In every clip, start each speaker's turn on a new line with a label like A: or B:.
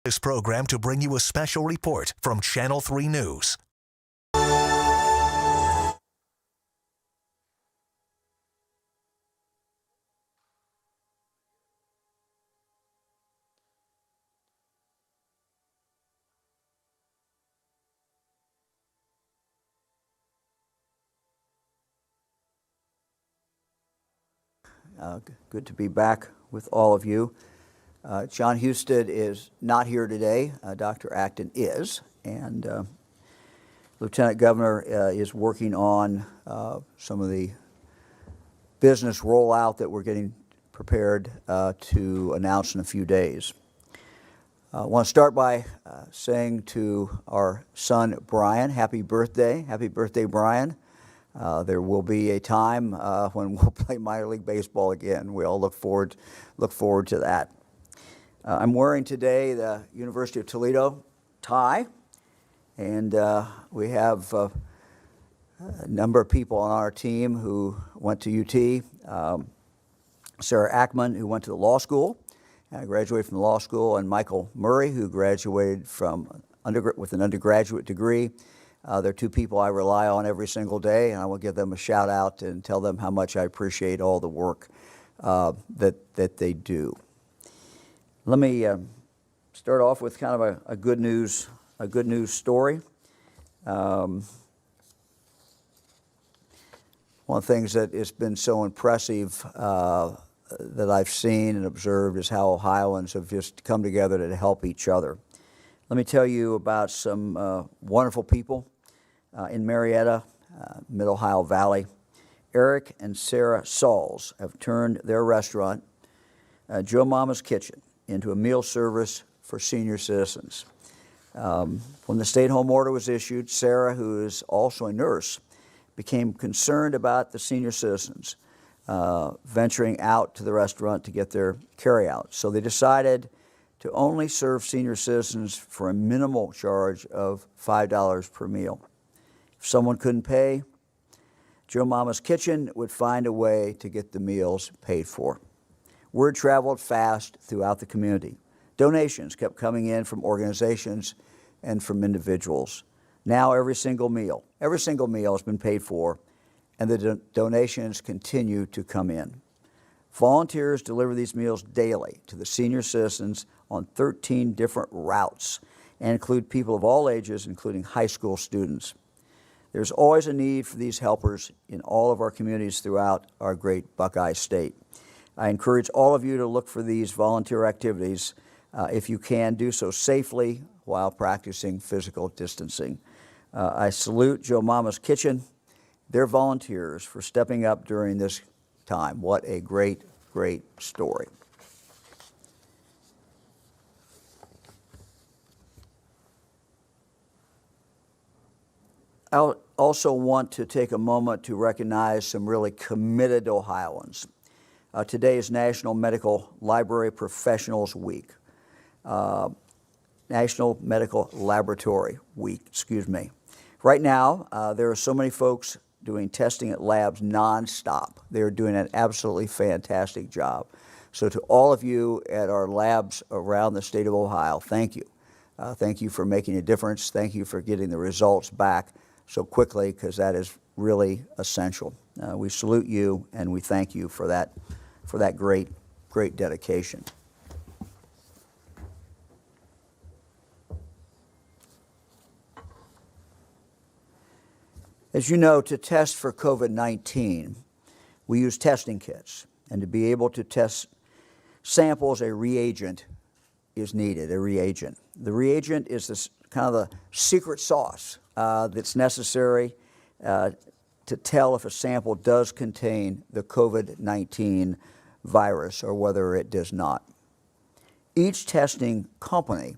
A: This program to bring you a special report from Channel 3 News.
B: Good to be back with all of you. Jon Husted is not here today. Dr. Acton is, and Lieutenant Governor is working on some of the business rollout that we're getting prepared to announce in a few days. I want to start by saying to our son Brian, happy birthday. Happy birthday, Brian. There will be a time when we'll play minor league baseball again. We all look forward to that. I'm wearing today the University of Toledo tie, and we have a number of people on our team who went to UT. Sarah Acton, who went to the law school, graduated from the law school, and Michael Murray, who graduated with an undergraduate degree. They're two people I rely on every single day, and I will give them a shout out and tell them how much I appreciate all the work that they do. Let me start off with kind of a good news story. One of the things that has been so impressive that I've seen and observed is how Ohioans have just come together to help each other. Let me tell you about some wonderful people in Marietta, Mid-Ohio Valley. Eric and Sarah Sauls have turned their restaurant, Joe Mama's Kitchen, into a meal service for senior citizens. When the stay-at-home order was issued, Sarah, who is also a nurse, became concerned about the senior citizens venturing out to the restaurant to get their carry-out. So they decided to only serve senior citizens for a minimal charge of $5 per meal. If someone couldn't pay, Joe Mama's Kitchen would find a way to get the meals paid for. Word traveled fast throughout the community. Donations kept coming in from organizations and from individuals. Now every single meal has been paid for, and the donations continue to come in. Volunteers deliver these meals daily to the senior citizens on 13 different routes and include people of all ages, including high school students. There's always a need for these helpers in all of our communities throughout our great Buckeye State. I encourage all of you to look for these volunteer activities if you can do so safely while practicing physical distancing. I salute Joe Mama's Kitchen, their volunteers, for stepping up during this time. What a great, great story. I also want to take a moment to recognize some really committed Ohioans. Today is National Medical Library Professionals Week. National Medical Laboratory Week, Right now, there are so many folks doing testing at labs nonstop. They're doing an absolutely fantastic job. So to all of you at our labs around the state of Ohio, thank you. Thank you for making a difference. Thank you for getting the results back so quickly, because that is really essential. We salute you and we thank you for that great, great dedication. As you know, to test for COVID-19, we use testing kits, and to be able to test samples, a reagent is needed, a reagent. The reagent is this kind of the secret sauce that's necessary to tell if a sample does contain the COVID-19 virus or whether it does not. Each testing company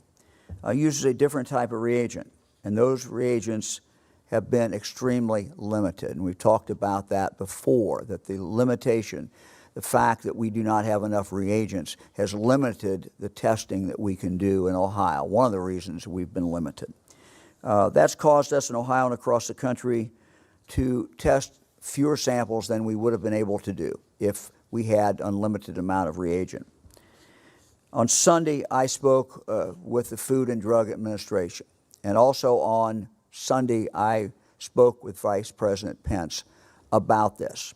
B: uses a different type of reagent, and those reagents have been extremely limited. And we've talked about that before, that the limitation, the fact that we do not have enough reagents has limited the testing that we can do in Ohio. One of the reasons we've been limited. That's caused us in Ohio and across the country to test fewer samples than we would have been able to do if we had unlimited amount of reagent. On Sunday, I spoke with the Food and Drug Administration. And also on Sunday, I spoke with Vice President Pence about this.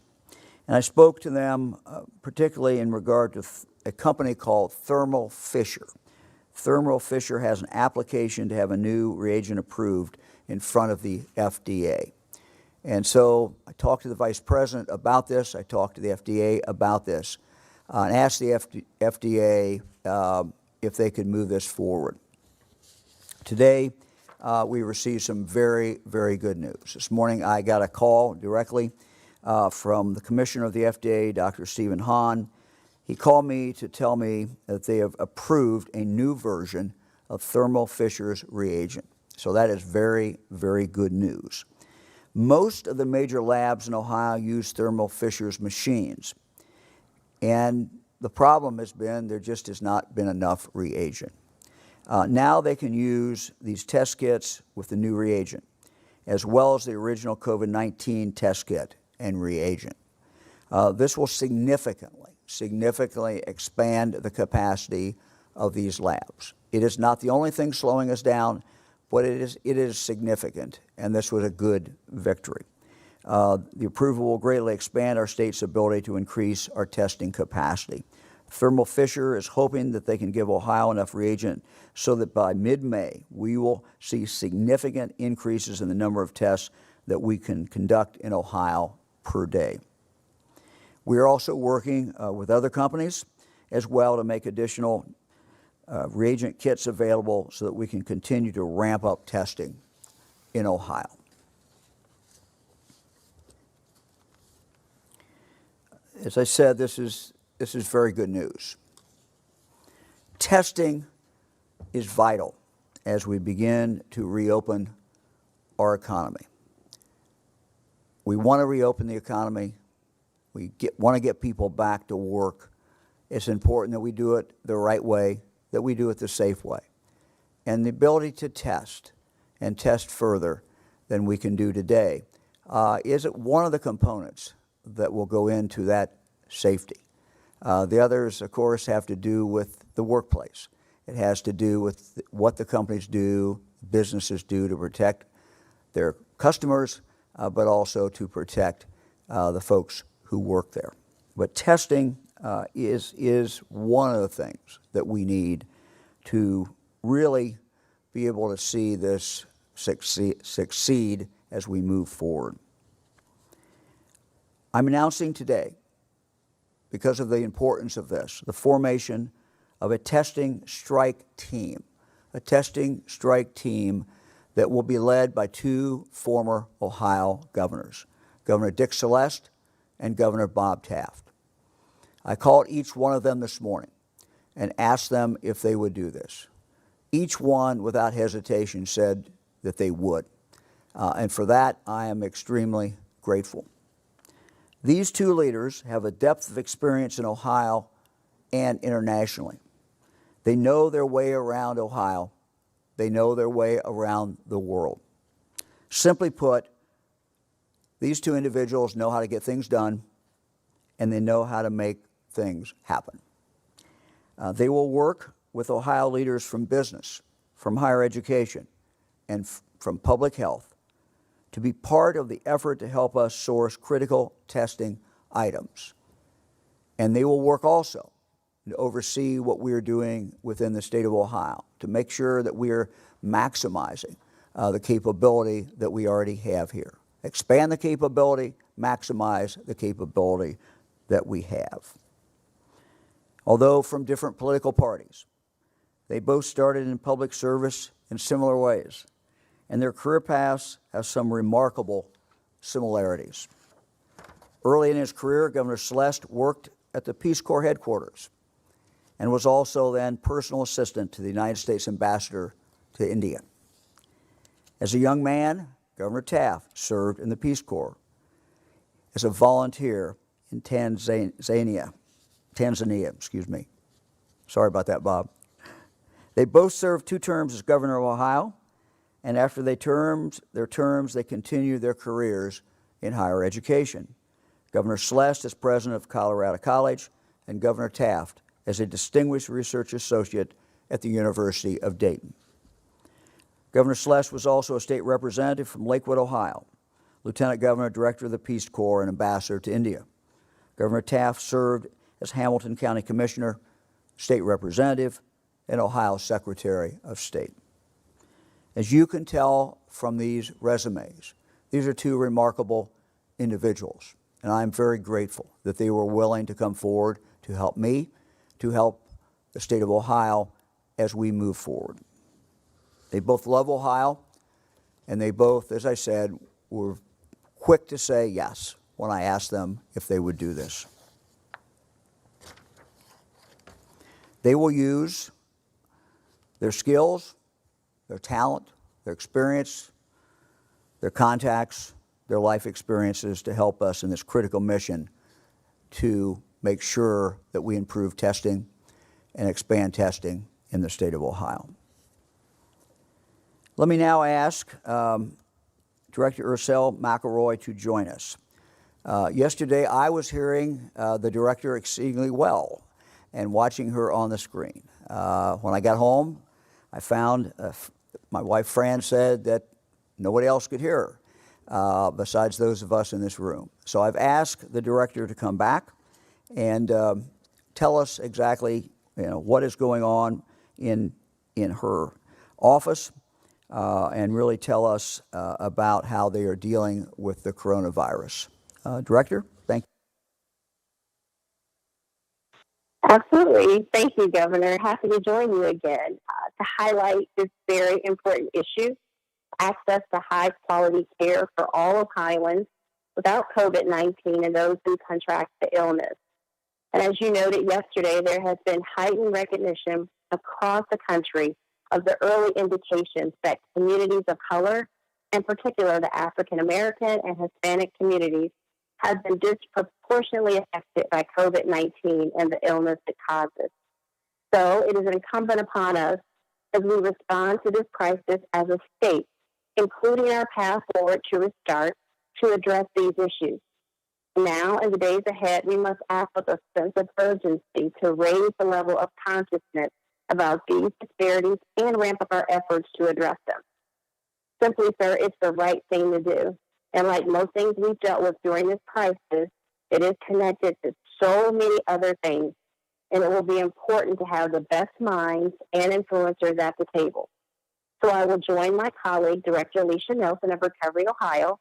B: And I spoke to them particularly in regard to a company called Thermo Fisher. Thermo Fisher has an application to have a new reagent approved in front of the FDA. And so I talked to the Vice President about this. I talked to the FDA about this and asked the FDA if they could move this forward. Today, we received some very, very good news. This morning, I got a call directly from the Commissioner of the FDA, Dr. Stephen Hahn. He called me to tell me that they have approved a new version of Thermo Fisher's reagent. So that is very, very good news. Most of the major labs in Ohio use Thermo Fisher's machines. And the problem has been there just has not been enough reagent. Now they can use these test kits with the new reagent, as well as the original COVID-19 test kit and reagent. This will significantly expand the capacity of these labs. It is not the only thing slowing us down, but it is significant, and this was a good victory. The approval will greatly expand our state's ability to increase our testing capacity. Thermo Fisher is hoping that they can give Ohio enough reagent so that by mid-May, we will see significant increases in the number of tests that we can conduct in Ohio per day. We are also working with other companies as well to make additional reagent kits available so that we can continue to ramp up testing in Ohio. As I said, this is very good news. Testing is vital as we begin to reopen our economy. We want to reopen the economy. We want to get people back to work. It's important that we do it the right way, that we do it the safe way. And the ability to test and test further than we can do today is one of the components that will go into that safety. The others, of course, have to do with the workplace. It has to do with what the companies do, businesses do to protect their customers, but also to protect the folks who work there. But testing is one of the things that we need to really be able to see this succeed as we move forward. I'm announcing today, because of the importance of this, the formation of a testing strike team that will be led by two former Ohio governors, Governor Dick Celeste and Governor Bob Taft. I called each one of them this morning and asked them if they would do this. Each one, without hesitation, said that they would. And for that, I am extremely grateful. These two leaders have a depth of experience in Ohio and internationally. They know their way around Ohio. They know their way around the world. Simply put, these two individuals know how to get things done, and they know how to make things happen. They will work with Ohio leaders from business, from higher education, and from public health to be part of the effort to help us source critical testing items. And they will work also to oversee what we are doing within the state of Ohio to make sure that we are maximizing the capability that we already have here. Expand the capability, maximize the capability that we have. Although from different political parties, they both started in public service in similar ways, and their career paths have some remarkable similarities. Early in his career, Governor Celeste worked at the Peace Corps headquarters and was also then personal assistant to the United States ambassador to India. As a young man, Governor Taft served in the Peace Corps as a volunteer in Tanzania. Sorry about that, Bob. They both served 2 terms as governor of Ohio, and after their terms, they continued their careers in higher education. Governor Celeste as president of Colorado College, and Governor Taft as a distinguished research associate at the University of Dayton. Governor Celeste was also a state representative from Lakewood, Ohio, Lieutenant Governor, Director of the Peace Corps, and Ambassador to India. Governor Taft served as Hamilton County Commissioner, State Representative, and Ohio Secretary of State. As you can tell from these resumes, these are two remarkable individuals, and I'm very grateful that they were willing to come forward to help me, to help the state of Ohio as we move forward. They both love Ohio, and they both, as I said, were quick to say yes when I asked them if they would do this. They will use their skills, their talent, their experience, their contacts, their life experiences to help us in this critical mission to make sure that we improve testing and expand testing in the state of Ohio. Let me now ask Director Ursel McElroy to join us. Yesterday, I was hearing the director exceedingly well and watching her on the screen. When I got home, I found my wife Fran said that nobody else could hear her besides those of us in this room. So I've asked the director to come back and tell us exactly what is going on in her office and really tell us about how they are dealing with the coronavirus. Director, thank you.
C: Absolutely. Thank you, Governor. Happy to join you again to highlight this very important issue, access to high-quality care for all Ohioans without COVID-19 and those who contract the illness. And as you noted yesterday, there has been heightened recognition across the country of the early indications that communities of color, in particular the African American and Hispanic communities, have been disproportionately affected by COVID-19 and the illness it causes. So it is incumbent upon us as we respond to this crisis as a state, including our path forward to restart, to address these issues. Now, in the days ahead, we must act with a sense of urgency to raise the level of consciousness about these disparities and ramp up our efforts to address them. Simply, sir, it's the right thing to do. And like most things we've dealt with during this crisis, it is connected to so many other things, and it will be important to have the best minds and influencers at the table. So I will join my colleague, Director Alicia Nelson of Recovery Ohio,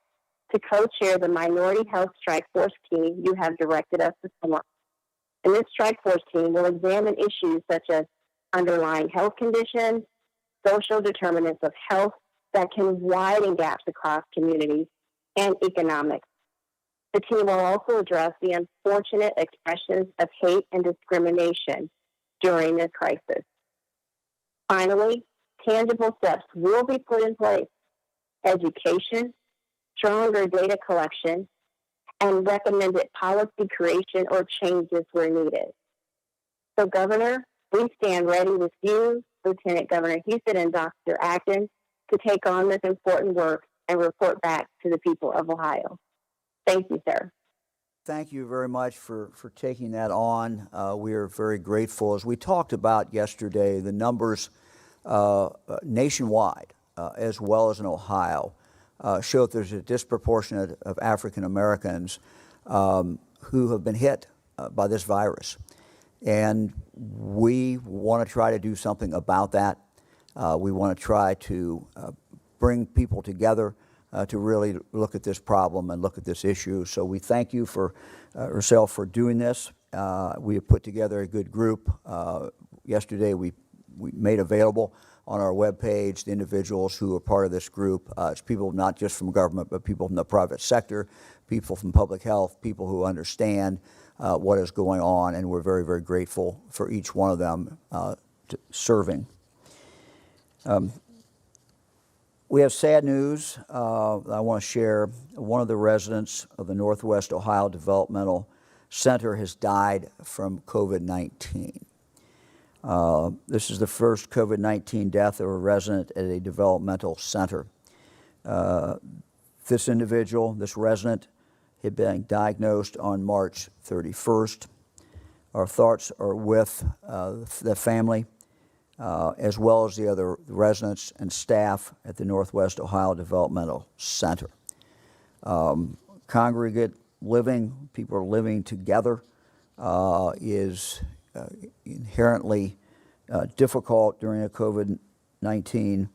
C: to co-chair the Minority Health Strike Force team you have directed us to form. And this Strike Force team will examine issues such as underlying health conditions, social determinants of health that can widen gaps across communities, and economics. The team will also address the unfortunate expressions of hate and discrimination during this crisis. Finally, tangible steps will be put in place: education, stronger data collection, and recommended policy creation or changes where needed. So, Governor, we stand ready with you, Lieutenant Governor Husted and Dr. Acton, to take on this important work and report back to the people of Ohio. Thank you, sir.
B: Thank you very much for taking that on. We are very grateful. As we talked about yesterday, the numbers nationwide, as well as in Ohio, show that there's a disproportionate of African Americans who have been hit by this virus. And we want to try to do something about that. We want to try to bring people together to really look at this problem and look at this issue. So we thank you for yourself for doing this. We have put together a good group. Yesterday we made available on our webpage the individuals who are part of this group. It's people not just from government, but people from the private sector, people from public health, people who understand what is going on, and we're very, very grateful for each one of them serving. We have sad news I want to share. One of the residents of the Northwest Ohio Developmental Center has died from COVID-19. This is the first COVID-19 death of a resident at a developmental center. This individual, this resident, had been diagnosed on March 31st. Our thoughts are with the family, as well as the other residents and staff at the Northwest Ohio Developmental Center. Congregate living, people are living together, is inherently difficult during a COVID-19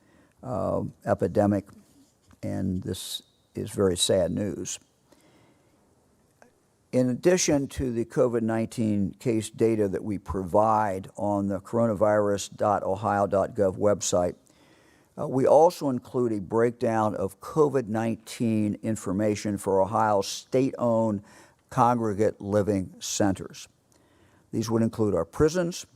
B: epidemic, and this is very sad news. In addition to the COVID-19 case data that we provide on the coronavirus.ohio.gov website, we also include a breakdown of COVID-19 information for Ohio's state-owned congregate living centers. These would include our prisons,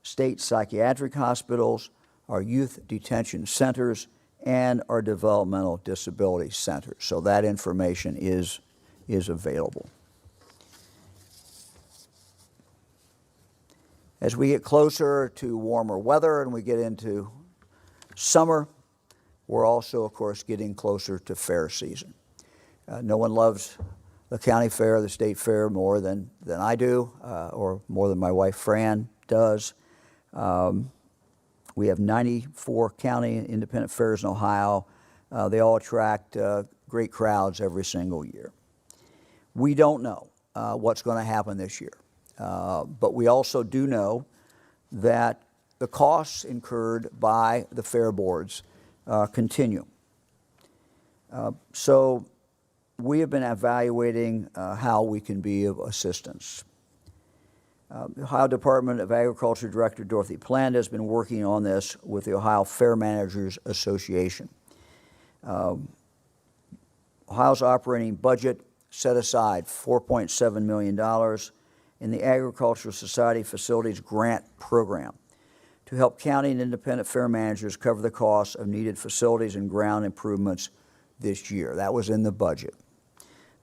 B: state psychiatric hospitals, our youth detention centers, and our developmental disability centers. So that information is available. As we get closer to warmer weather and we get into summer, we're also, of course, getting closer to fair season. No one loves the county fair, the state fair, more than I do, or more than my wife Fran does. We have 94 county independent fairs in Ohio. They all attract great crowds every single year. We don't know what's going to happen this year. But we also do know that the costs incurred by the fair boards continue. So we have been evaluating how we can be of assistance. The Ohio Department of Agriculture Director Dorothy Pland has been working on this with the Ohio Fair Managers Association. Ohio's operating budget set aside $4.7 million in the Agricultural Society Facilities Grant Program to help county and independent fair managers cover the costs of needed facilities and ground improvements this year. That was in the budget.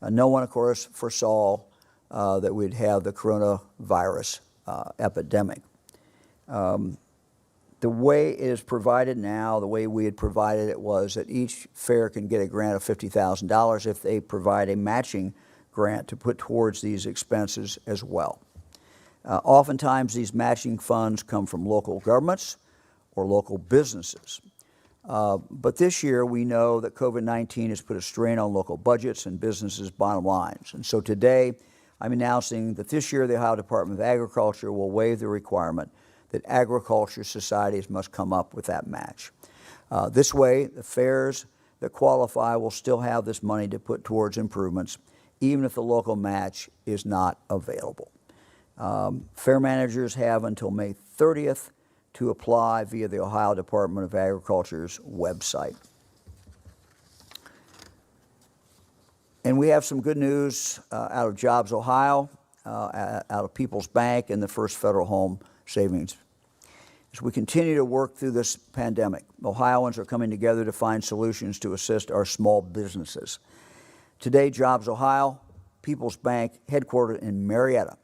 B: No one, of course, foresaw that we'd have the coronavirus epidemic. The way it is provided now, the way we had provided it, was that each fair can get a grant of $50,000 if they provide a matching grant to put towards these expenses as well. Oftentimes these matching funds come from local governments or local businesses. But this year we know that COVID-19 has put a strain on local budgets and businesses' bottom lines. And so today I'm announcing that this year the Ohio Department of Agriculture will waive the requirement that agriculture societies must come up with that match. This way, the fairs that qualify will still have this money to put towards improvements, even if the local match is not available. Fair managers have until May 30th to apply via the Ohio Department of Agriculture's website. And we have some good news out of Jobs Ohio, out of People's Bank, and the First Federal Home Savings. As we continue to work through this pandemic, Ohioans are coming together to find solutions to assist our small businesses. Today, Jobs Ohio, People's Bank, headquartered in Marietta,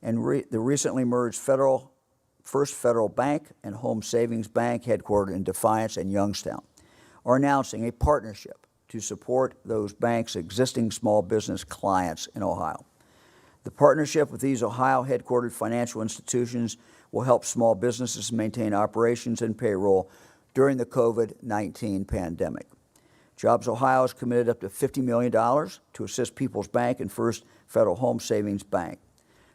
B: and the recently merged First Federal Bank and Home Savings Bank, headquartered in Defiance and Youngstown, are announcing a partnership to support those banks' existing small business clients in Ohio. The partnership with these Ohio-headquartered financial institutions will help small businesses maintain operations and payroll during the COVID-19 pandemic. Jobs Ohio has committed up to $50 million to assist People's Bank and First Federal Home Savings Bank.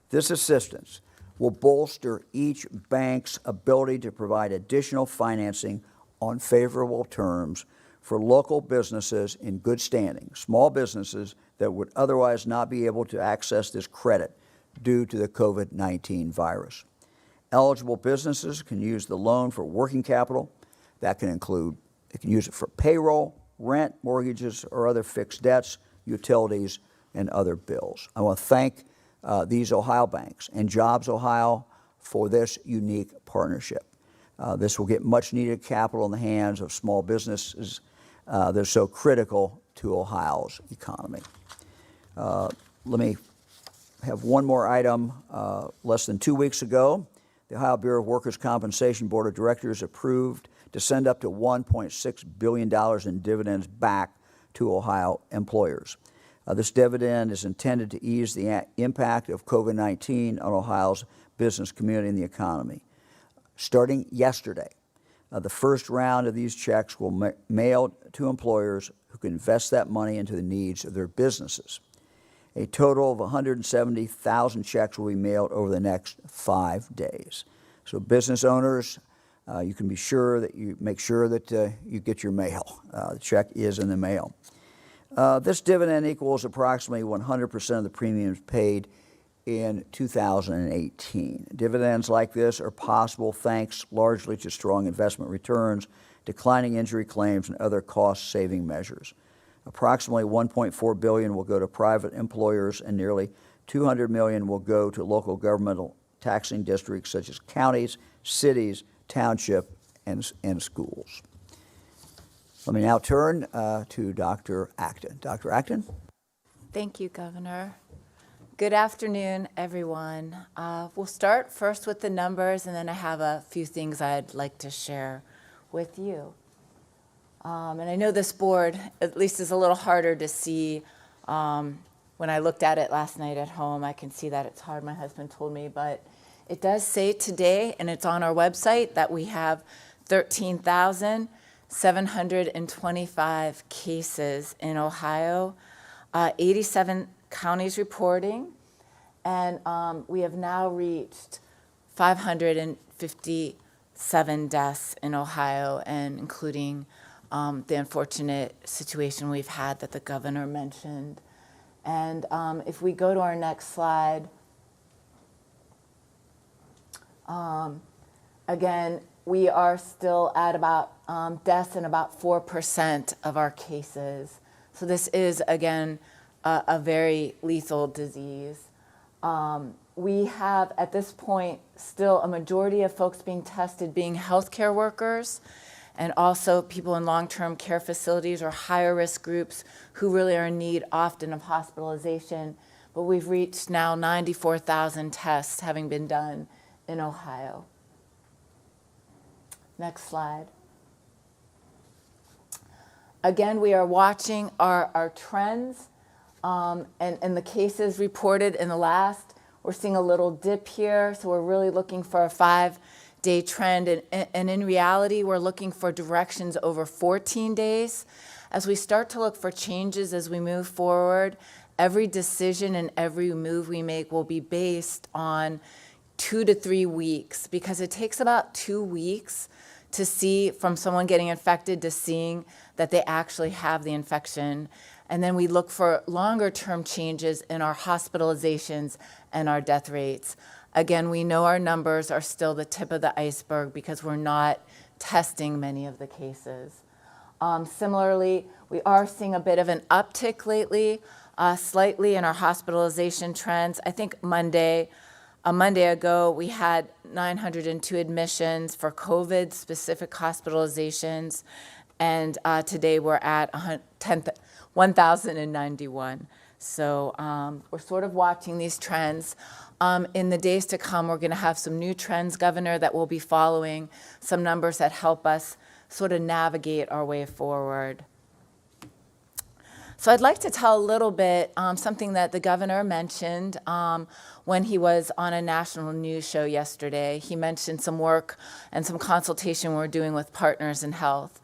B: This assistance will bolster each bank's ability to provide additional financing on favorable terms for local businesses in good standing, small businesses that would otherwise not be able to access this credit due to the COVID-19 virus. Eligible businesses can use the loan for working capital. That can include, they can use it for payroll, rent, mortgages, or other fixed debts, utilities, and other bills. I want to thank these Ohio banks and Jobs Ohio for this unique partnership. This will get much needed capital in the hands of small businesses that are so critical to Ohio's economy. Let me have one more item. Less than 2 weeks ago, the Ohio Bureau of Workers' Compensation Board of Directors approved to send up to $1.6 billion in dividends back to Ohio employers. This dividend is intended to ease the impact of COVID-19 on Ohio's business community and the economy. Starting yesterday, the first round of these checks will mailed to employers who can invest that money into the needs of their businesses. A total of 170,000 checks will be mailed over the next 5 days. So business owners, you can be sure that you make sure that you get your mail. The check is in the mail. This dividend equals approximately 100% of the premiums paid in 2018. Dividends like this are possible thanks largely to strong investment returns, declining injury claims, and other cost-saving measures. Approximately $1.4 billion will go to private employers, and nearly $200 million will go to local governmental taxing districts such as counties, cities, township, and schools. Let me now turn to Dr. Acton. Dr. Acton?
D: Thank you, Governor. Good afternoon, everyone. We'll start first with the numbers, and then I have a few things I'd like to share with you. And I know this board, at least, is a little harder to see. When I looked at it last night at home, I can see that it's hard, my husband told me, but it does say today, and it's on our website, that we have 13,725 cases in Ohio, 87 counties reporting, and we have now reached 557 deaths in Ohio, and including the unfortunate situation we've had that the governor mentioned. And if we go to our next slide, again, we are still at about deaths in about 4% of our cases. So this is, again, a very lethal disease. We have, at this point, still a majority of folks being tested being healthcare workers, and also people in long-term care facilities or higher risk groups who really are in need often of hospitalization. But we've reached now 94,000 tests having been done in Ohio. Next slide. Again, we are watching our trends and the cases reported in the last. We're seeing a little dip here, so we're really looking for a 5-day trend. And in reality, we're looking for directions over 14 days. As we start to look for changes as we move forward, every decision and every move we make will be based on 2 to 3 weeks, because it takes about 2 weeks to see from someone getting infected to seeing that they actually have the infection. And then we look for longer term changes in our hospitalizations and our death rates. Again, we know our numbers are still the tip of the iceberg because we're not testing many of the cases. Similarly, we are seeing a bit of an uptick lately, slightly in our hospitalization trends. I think a Monday ago, we had 902 admissions for COVID-specific hospitalizations, and today we're at 1,091. So we're sort of watching these trends. In the days to come, we're going to have some new trends, Governor, that we'll be following, some numbers that help us sort of navigate our way forward. So I'd like to tell a little bit something that the governor mentioned when he was on a national news show yesterday. He mentioned some work and some consultation we're doing with Partners in Health.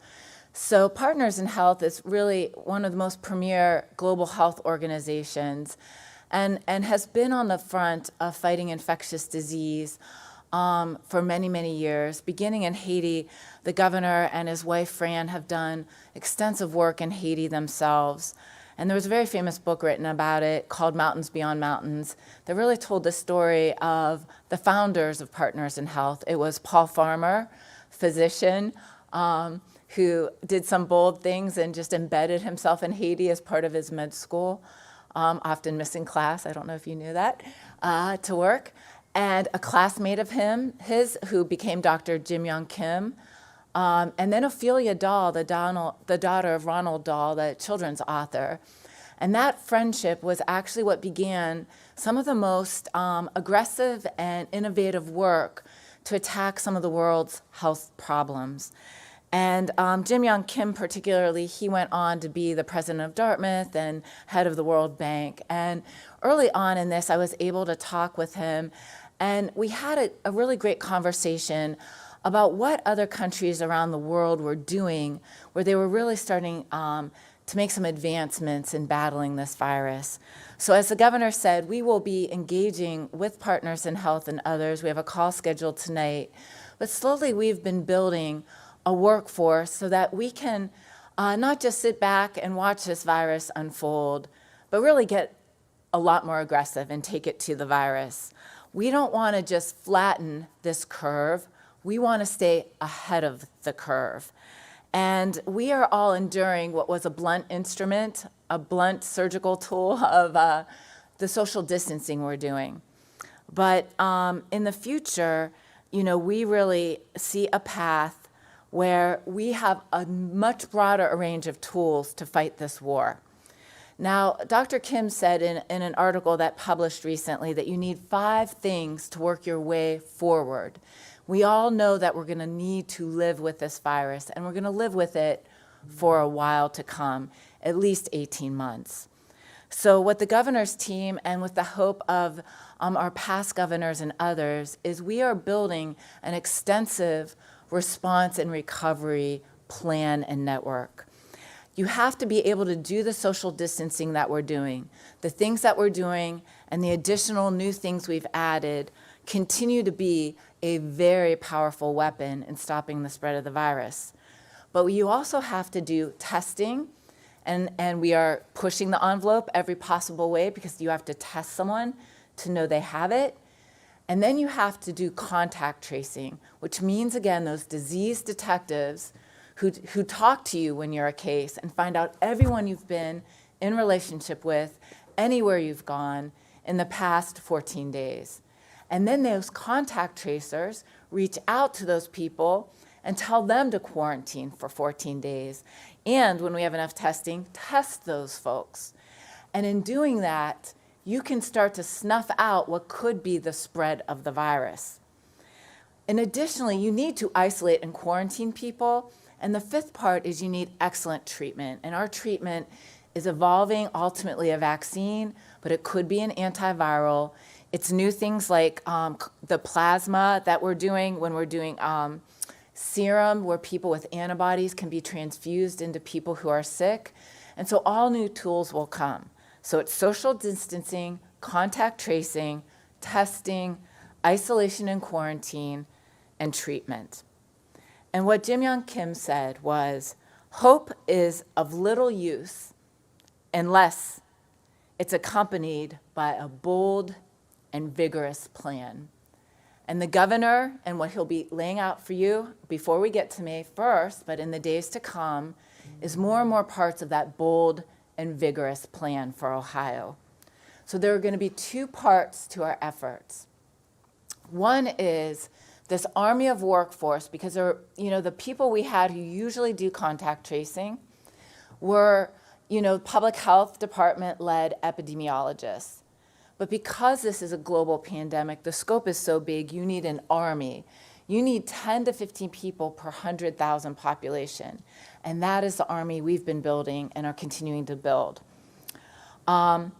D: So Partners in Health is really one of the most premier global health organizations and has been on the front of fighting infectious disease for many, many years. Beginning in Haiti, the governor and his wife, Fran, have done extensive work in Haiti themselves. And there was a very famous book written about it called Mountains Beyond Mountains that really told the story of the founders of Partners in Health. It was Paul Farmer, physician, who did some bold things and just embedded himself in Haiti as part of his med school, often missing class, I don't know if you knew that, to work. And a classmate of his who became Dr. Jim Young Kim, and then Ophelia Dahl, the daughter of Ronald Dahl, the children's author. And that friendship was actually what began some of the most aggressive and innovative work to attack some of the world's health problems. And Jim Young Kim particularly, he went on to be the president of Dartmouth and head of the World Bank. And early on in this, I was able to talk with him, and we had a really great conversation about what other countries around the world were doing, where they were really starting to make some advancements in battling this virus. So as the governor said, we will be engaging with Partners in Health and others. We have a call scheduled tonight. But slowly we've been building a workforce so that we can not just sit back and watch this virus unfold, but really get a lot more aggressive and take it to the virus. We don't want to just flatten this curve. We want to stay ahead of the curve. And we are all enduring what was a blunt instrument, a blunt surgical tool of the social distancing we're doing. But in the future, we really see a path where we have a much broader range of tools to fight this war. Now, Dr. Kim said in an article that published recently that you need 5 things to work your way forward. We all know that we're going to need to live with this virus, and we're going to live with it for a while to come, at least 18 months. So what the governor's team, and with the hope of our past governors and others, is we are building an extensive response and recovery plan and network. You have to be able to do the social distancing that we're doing. The things that we're doing and the additional new things we've added continue to be a very powerful weapon in stopping the spread of the virus. But you also have to do testing, and we are pushing the envelope every possible way because you have to test someone to know they have it. And then you have to do contact tracing, which means, again, those disease detectives who talk to you when you're a case and find out everyone you've been in relationship with, anywhere you've gone in the past 14 days. And then those contact tracers reach out to those people and tell them to quarantine for 14 days. And when we have enough testing, test those folks. And in doing that, you can start to snuff out what could be the spread of the virus. And additionally, you need to isolate and quarantine people. And the 5th part is you need excellent treatment. And our treatment is evolving, ultimately a vaccine, but it could be an antiviral. It's new things like the plasma that we're doing when we're doing serum, where people with antibodies can be transfused into people who are sick. And so all new tools will come. So it's social distancing, contact tracing, testing, isolation and quarantine, and treatment. And what Jim Young Kim said was, hope is of little use unless it's accompanied by a bold and vigorous plan. And the governor, and what he'll be laying out for you before we get to May 1st, but in the days to come, is more and more parts of that bold and vigorous plan for Ohio. So there are going to be 2 parts to our efforts. One is this army of workforce, because the people we had who usually do contact tracing were, public health department-led epidemiologists. But because this is a global pandemic, the scope is so big, you need an army. You need 10 to 15 people per 100,000 population. And that is the army we've been building and are continuing to build. And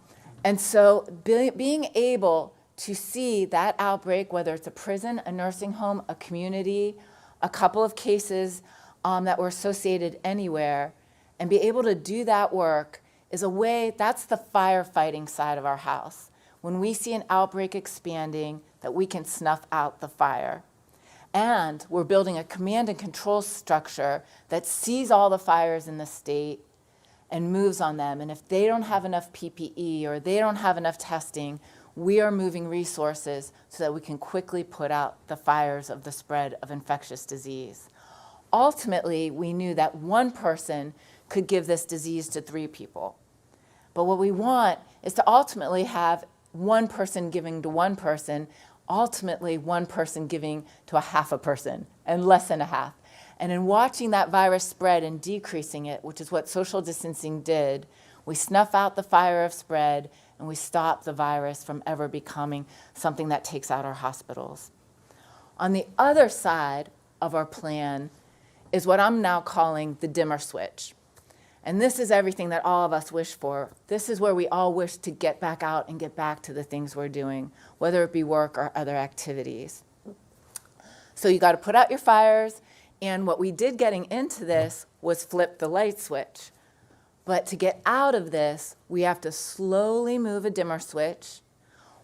D: so being able to see that outbreak, whether it's a prison, a nursing home, a community, a couple of cases that were associated anywhere, and be able to do that work is a way, that's the firefighting side of our house. When we see an outbreak expanding, that we can snuff out the fire. And we're building a command and control structure that sees all the fires in the state and moves on them. And if they don't have enough PPE or they don't have enough testing, we are moving resources so that we can quickly put out the fires of the spread of infectious disease. Ultimately, we knew that one person could give this disease to 3 people. But what we want is to ultimately have one person giving to one person, ultimately one person giving to a half a person, and less than a half. And in watching that virus spread and decreasing it, which is what social distancing did, we snuff out the fire of spread and we stop the virus from ever becoming something that takes out our hospitals. On the other side of our plan is what I'm now calling the dimmer switch. And this is everything that all of us wish for. This is where we all wish to get back out and get back to the things we're doing, whether it be work or other activities. So you got to put out your fires. And what we did getting into this was flip the light switch. But to get out of this, we have to slowly move a dimmer switch,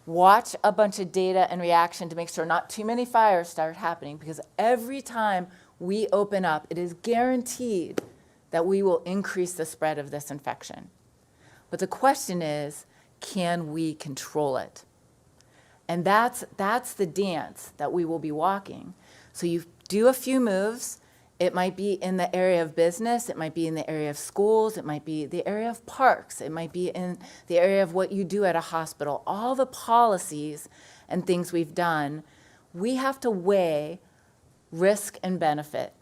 D: watch a bunch of data and reaction to make sure not too many fires start happening, because every time we open up, it is guaranteed that we will increase the spread of this infection. But the question is, can we control it? And that's the dance that we will be walking. So you do a few moves. It might be in the area of business, it might be in the area of schools, it might be the area of parks, it might be in the area of what you do at a hospital. All the policies and things we've done, we have to weigh risk and benefit.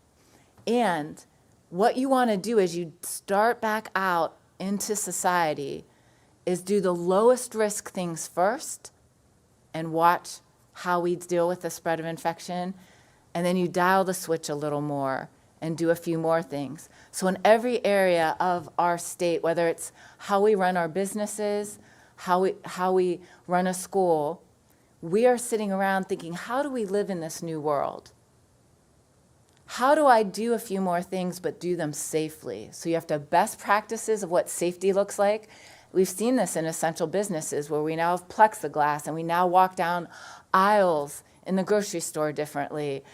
D: And what you want to do as you start back out into society is do the lowest risk things first and watch how we deal with the spread of infection. And then you dial the switch a little more and do a few more things. So in every area of our state, whether it's how we run our businesses, how we run a school, we are sitting around thinking, how do we live in this new world? How do I do a few more things but do them safely? So you have to have best practices of what safety looks like. We've seen this in essential businesses where we now have plexiglass and we now walk down aisles in the grocery store differently.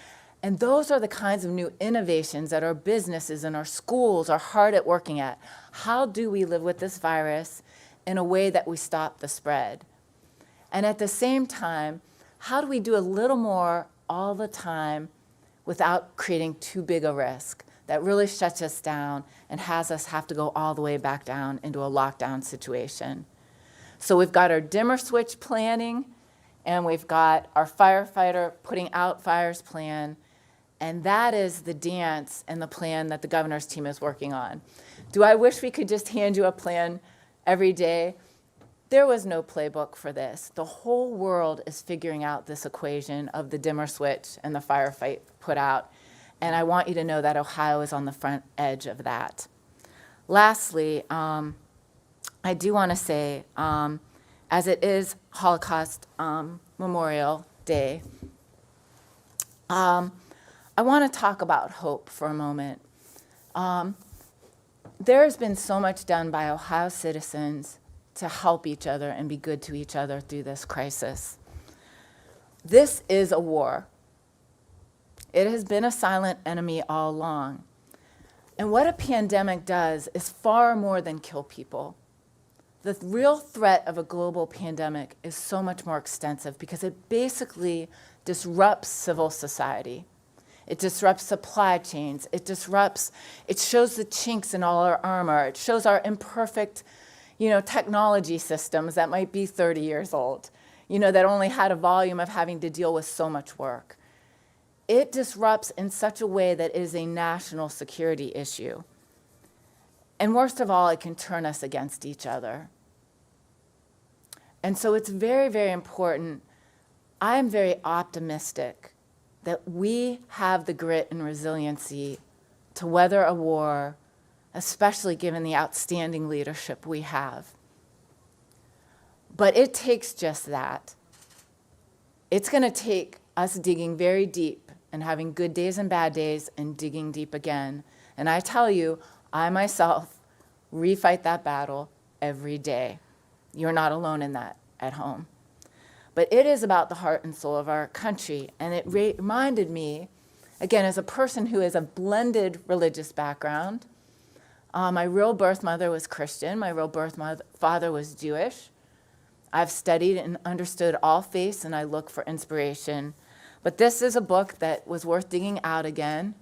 D: And those are the kinds of new innovations that our businesses and our schools are hard at working at. How do we live with this virus in a way that we stop the spread? And at the same time, how do we do a little more all the time without creating too big a risk that really shuts us down and has us have to go all the way back down into a lockdown situation? So we've got our dimmer switch planning, and we've got our firefighter putting out fires plan, and that is the dance and the plan that the governor's team is working on. Do I wish we could just hand you a plan every day? There was no playbook for this. The whole world is figuring out this equation of the dimmer switch and the firefight put out. And I want you to know that Ohio is on the front edge of that. Lastly, I do want to say, as it is Holocaust Memorial Day, I want to talk about hope for a moment. There has been so much done by Ohio citizens to help each other and be good to each other through this crisis. This is a war. It has been a silent enemy all along. And what a pandemic does is far more than kill people. The real threat of a global pandemic is so much more extensive because it basically disrupts civil society. It disrupts supply chains. It shows the chinks in all our armor. It shows our imperfect, technology systems that might be 30 years old, that only had a volume of having to deal with so much work. It disrupts in such a way that it is a national security issue. And worst of all, it can turn us against each other. And so it's very, very important. I am very optimistic that we have the grit and resiliency to weather a war, especially given the outstanding leadership we have. But it takes just that. It's going to take us digging very deep and having good days and bad days and digging deep again. And I tell you, I myself refight that battle every day. You're not alone in that at home. But it is about the heart and soul of our country. And it reminded me, again, as a person who has a blended religious background, my real birth mother was Christian. My real birth father was Jewish. I've studied and understood all faiths, and I look for inspiration. But this is a book that was worth digging out again.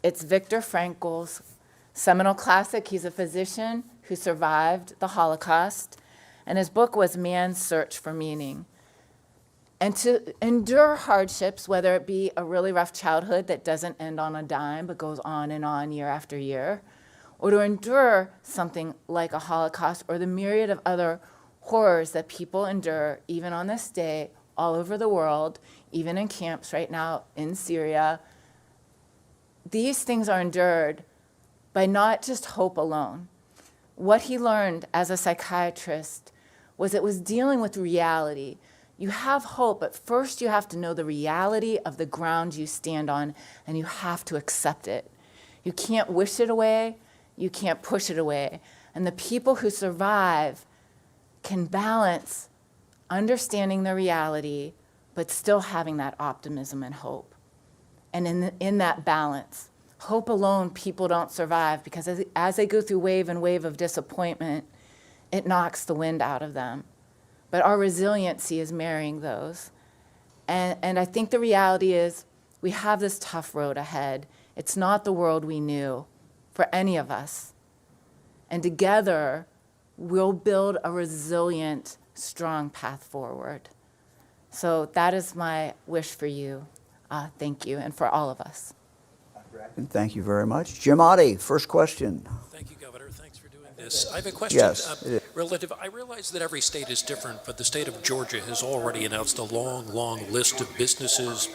D: It's Viktor Frankl's seminal classic. He's a physician who survived the Holocaust, and his book was Man's Search for Meaning. And to endure hardships, whether it be a really rough childhood that doesn't end on a dime but goes on and on year after year, or to endure something like a Holocaust or the myriad of other horrors that people endure even on this day all over the world, even in camps right now in Syria, these things are endured by not just hope alone. What he learned as a psychiatrist was it was dealing with reality. You have hope, but first you have to know the reality of the ground you stand on, and you have to accept it. You can't wish it away, you can't push it away. And the people who survive can balance understanding the reality, but still having that optimism and hope. And in that balance, hope alone, people don't survive, because as they go through wave and wave of disappointment, it knocks the wind out of them. But our resiliency is marrying those. And I think the reality is we have this tough road ahead. It's not the world we knew for any of us. And together, we'll build a resilient, strong path forward. So that is my wish for you. Thank you, and for all of us.
B: And thank you very much. Jim Oddie, first question.
E: Thank you, Governor. Thanks for doing this. I have a question.
B: Yes.
E: Relative. I realize that every state is different, but the state of Georgia has already announced a long, long list of businesses,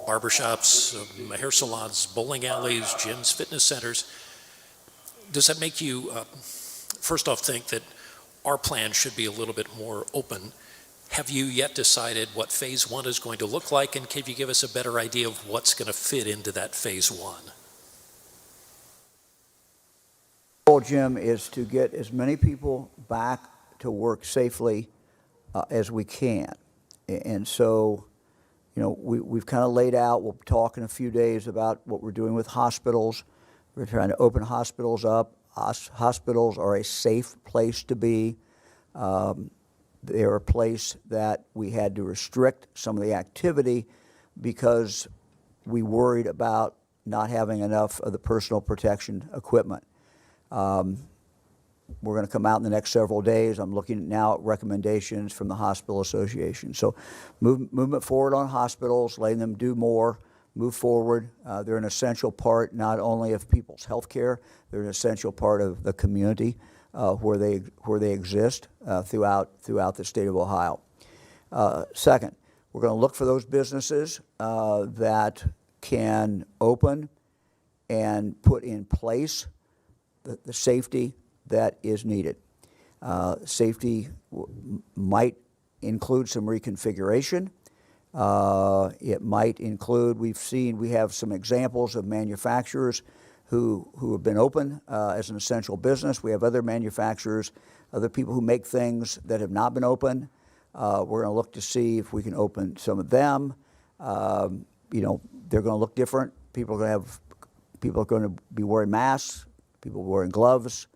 E: barbershops, hair salons, bowling alleys, gyms, fitness centers. Does that make you, first off, think that our plan should be a little bit more open? Have you yet decided what phase one is going to look like, and can you give us a better idea of what's going to fit into that phase one?
B: The goal, Jim, is to get as many people back to work safely as we can. And so, you know, we've kind of laid out, we'll talk in a few days about what we're doing with hospitals. We're trying to open hospitals up. Hospitals are a safe place to be. They're a place that we had to restrict some of the activity because we worried about not having enough of the personal protection equipment. We're going to come out in the next several days. I'm looking now at recommendations from the Hospital Association. So movement forward on hospitals, letting them do more, move forward. They're an essential part not only of people's health care, they're an essential part of the community where they exist throughout the state of Ohio. Second, we're going to look for those businesses that can open and put in place the safety that is needed. Safety might include some reconfiguration. It might include, we have some examples of manufacturers who have been open as an essential business. We have other manufacturers, other people who make things that have not been open. We're going to look to see if we can open some of them. You know, they're going to look different. People are going to be wearing masks. People wearing gloves.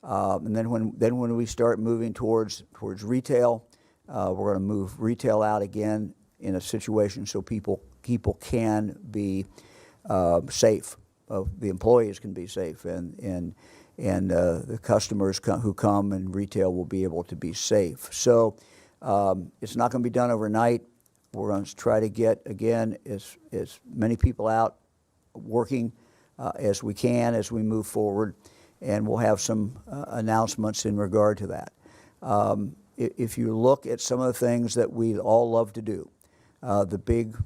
B: And then when we start moving towards retail, we're going to move retail out again in a situation so people can be safe. The employees can be safe, and the customers who come and retail will be able to be safe. So it's not going to be done overnight. We're going to try to get, again, as many people out working as we can as we move forward, and we'll have some announcements in regard to that. If you look at some of the things that we all love to do, the big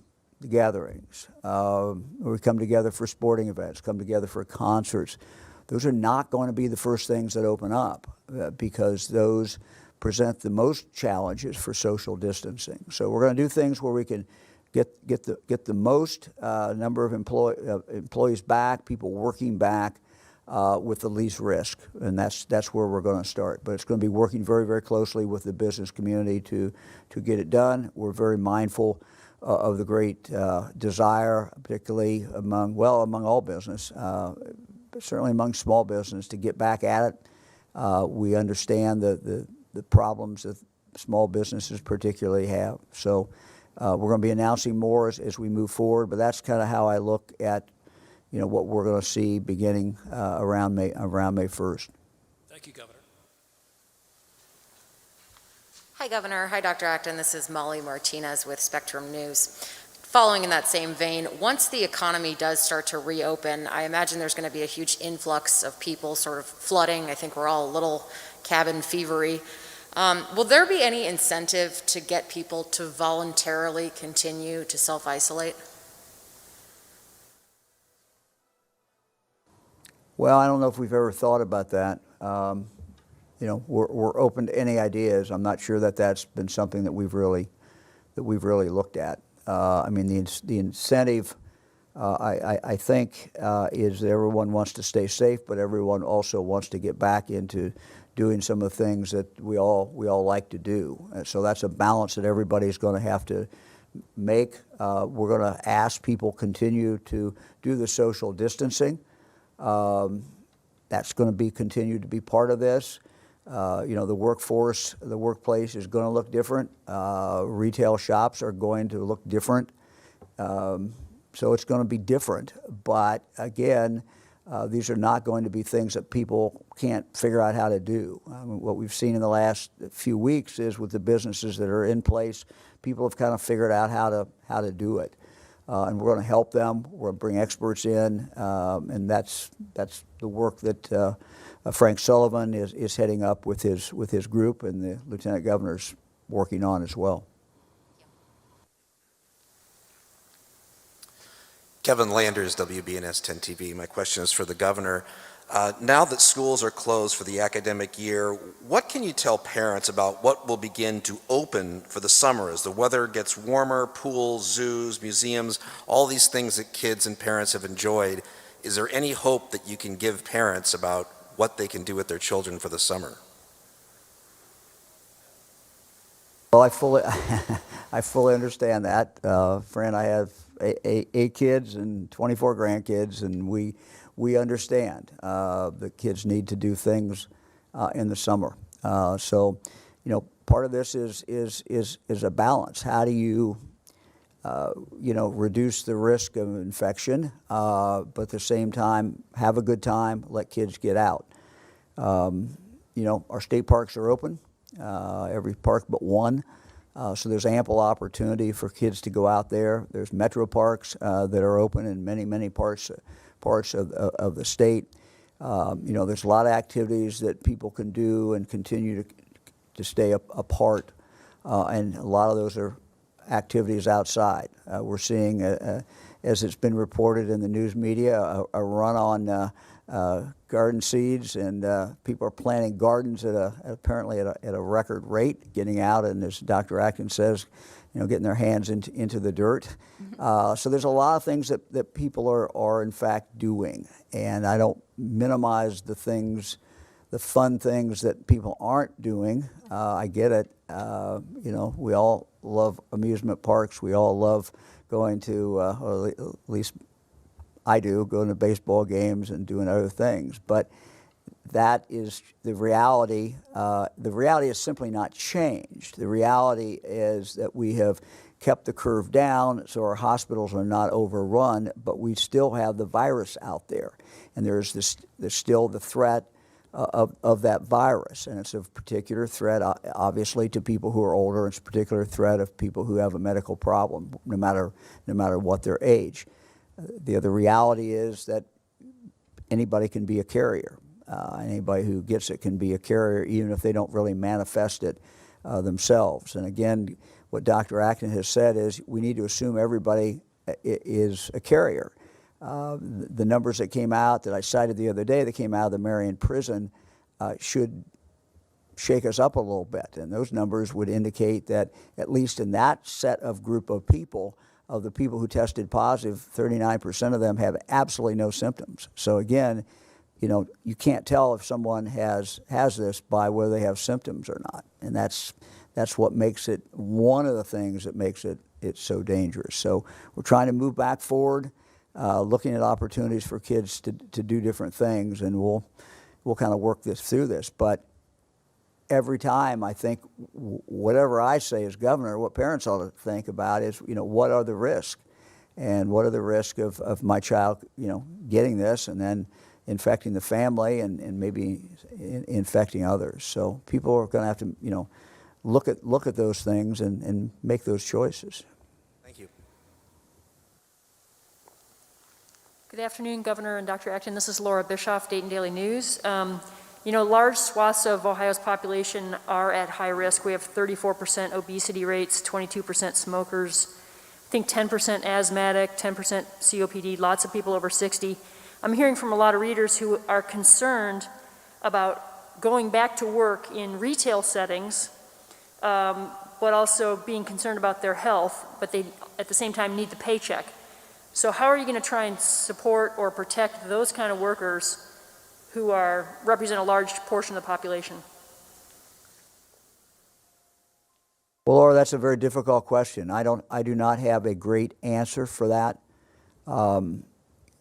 B: gatherings, we come together for sporting events, come together for concerts. Those are not going to be the first things that open up because those present the most challenges for social distancing. So we're going to do things where we can get the most number of employees back, people working back with the least risk, and that's where we're going to start. But it's going to be working very, very closely with the business community to get it done. We're very mindful of the great desire, particularly among all business, but certainly among small business, to get back at it. We understand the problems that small businesses particularly have. So we're going to be announcing more as we move forward, but that's kind of how I look at what we're going to see beginning around May 1st.
E: Thank you, Governor.
F: Hi, Governor. Hi, Dr. Acton. This is Molly Martinez with Spectrum News. Following in that same vein, once the economy does start to reopen, I imagine there's going to be a huge influx of people sort of flooding. I think we're all a little cabin fevery. Will there be any incentive to get people to voluntarily continue to self-isolate?
B: Well, I don't know if we've ever thought about that. You know, we're open to any ideas. I'm not sure that that's been something that we've really looked at. I mean, the incentive, I think, is that everyone wants to stay safe, but everyone also wants to get back into doing some of the things that we all like to do. And so that's a balance that everybody's going to have to make. We're going to ask people continue to do the social distancing. That's going to continue to be part of this. You know, the workplace is going to look different. Retail shops are going to look different. So it's going to be different. But again, these are not going to be things that people can't figure out how to do. I mean, what we've seen in the last few weeks is with the businesses that are in place, people have kind of figured out how to do it. And we're going to help them. We're going to bring experts in, and that's the work that Frank Sullivan is heading up with his group, and the Lieutenant Governor's working on as well.
G: Kevin Landers, WBNS 10 TV. My question is for the Governor. Now that schools are closed for the academic year, what can you tell parents about what will begin to open for the summer as the weather gets warmer, pools, zoos, museums, all these things that kids and parents have enjoyed? Is there any hope that you can give parents about what they can do with their children for the summer?
B: Well, I fully understand that. Fran, I have 8 kids and 24 grandkids, and we understand that kids need to do things in the summer. So, you know, part of this is a balance. How do you, you know, reduce the risk of infection, but at the same time have a good time, let kids get out. You know, our state parks are open, every park but one. So there's ample opportunity for kids to go out there. There's metro parks that are open in many parts of the state. You know, there's a lot of activities that people can do and continue to stay apart, and a lot of those are activities outside. We're seeing, as it's been reported in the news media, a run on garden seeds, and people are planting gardens apparently at a record rate, getting out, and as Dr. Acton says, you know, getting their hands into the dirt. So there's a lot of things that people are in fact doing, and I don't minimize the fun things that people aren't doing. I get it. You know, we all love amusement parks. We all love going to, or at least I do, going to baseball games and doing other things. But that is the reality. The reality has simply not changed. The reality is that we have kept the curve down so our hospitals are not overrun, but we still have the virus out there. And there's still the threat of that virus. And it's a particular threat, obviously, to people who are older. It's a particular threat of people who have a medical problem, no matter what their age. The other reality is that anybody can be a carrier. Anybody who gets it can be a carrier, even if they don't really manifest it themselves. And again, what Dr. Acton has said is we need to assume everybody is a carrier. The numbers that came out that I cited the other day that came out of the Marion prison should shake us up a little bit. And those numbers would indicate that at least in that set of group of people, of the people who tested positive, 39% of them have absolutely no symptoms. So again, you know, you can't tell if someone has this by whether they have symptoms or not. And that's what makes it, one of the things that makes it so dangerous. So we're trying to move back forward, looking at opportunities for kids to do different things, and we'll kind of work through this. But every time, I think whatever I say as governor, what parents ought to think about is, you know, what are the risks? And what are the risks of my child, you know, getting this and then infecting the family and maybe infecting others? So people are going to have to, you know, look at those things and make those choices.
G: Thank you.
H: Good afternoon, Governor and Dr. Acton. This is Laura Bischoff, Dayton Daily News. You know, large swaths of Ohio's population are at high risk. We have 34% obesity rates, 22% smokers, I think 10% asthmatic, 10% COPD, lots of people over 60. I'm hearing from a lot of readers who are concerned about going back to work in retail settings, but also being concerned about their health, but they at the same time need the paycheck. So how are you going to try and support or protect those kind of workers who represent a large portion of the population?
B: Well, Laura, that's a very difficult question. I do not have a great answer for that.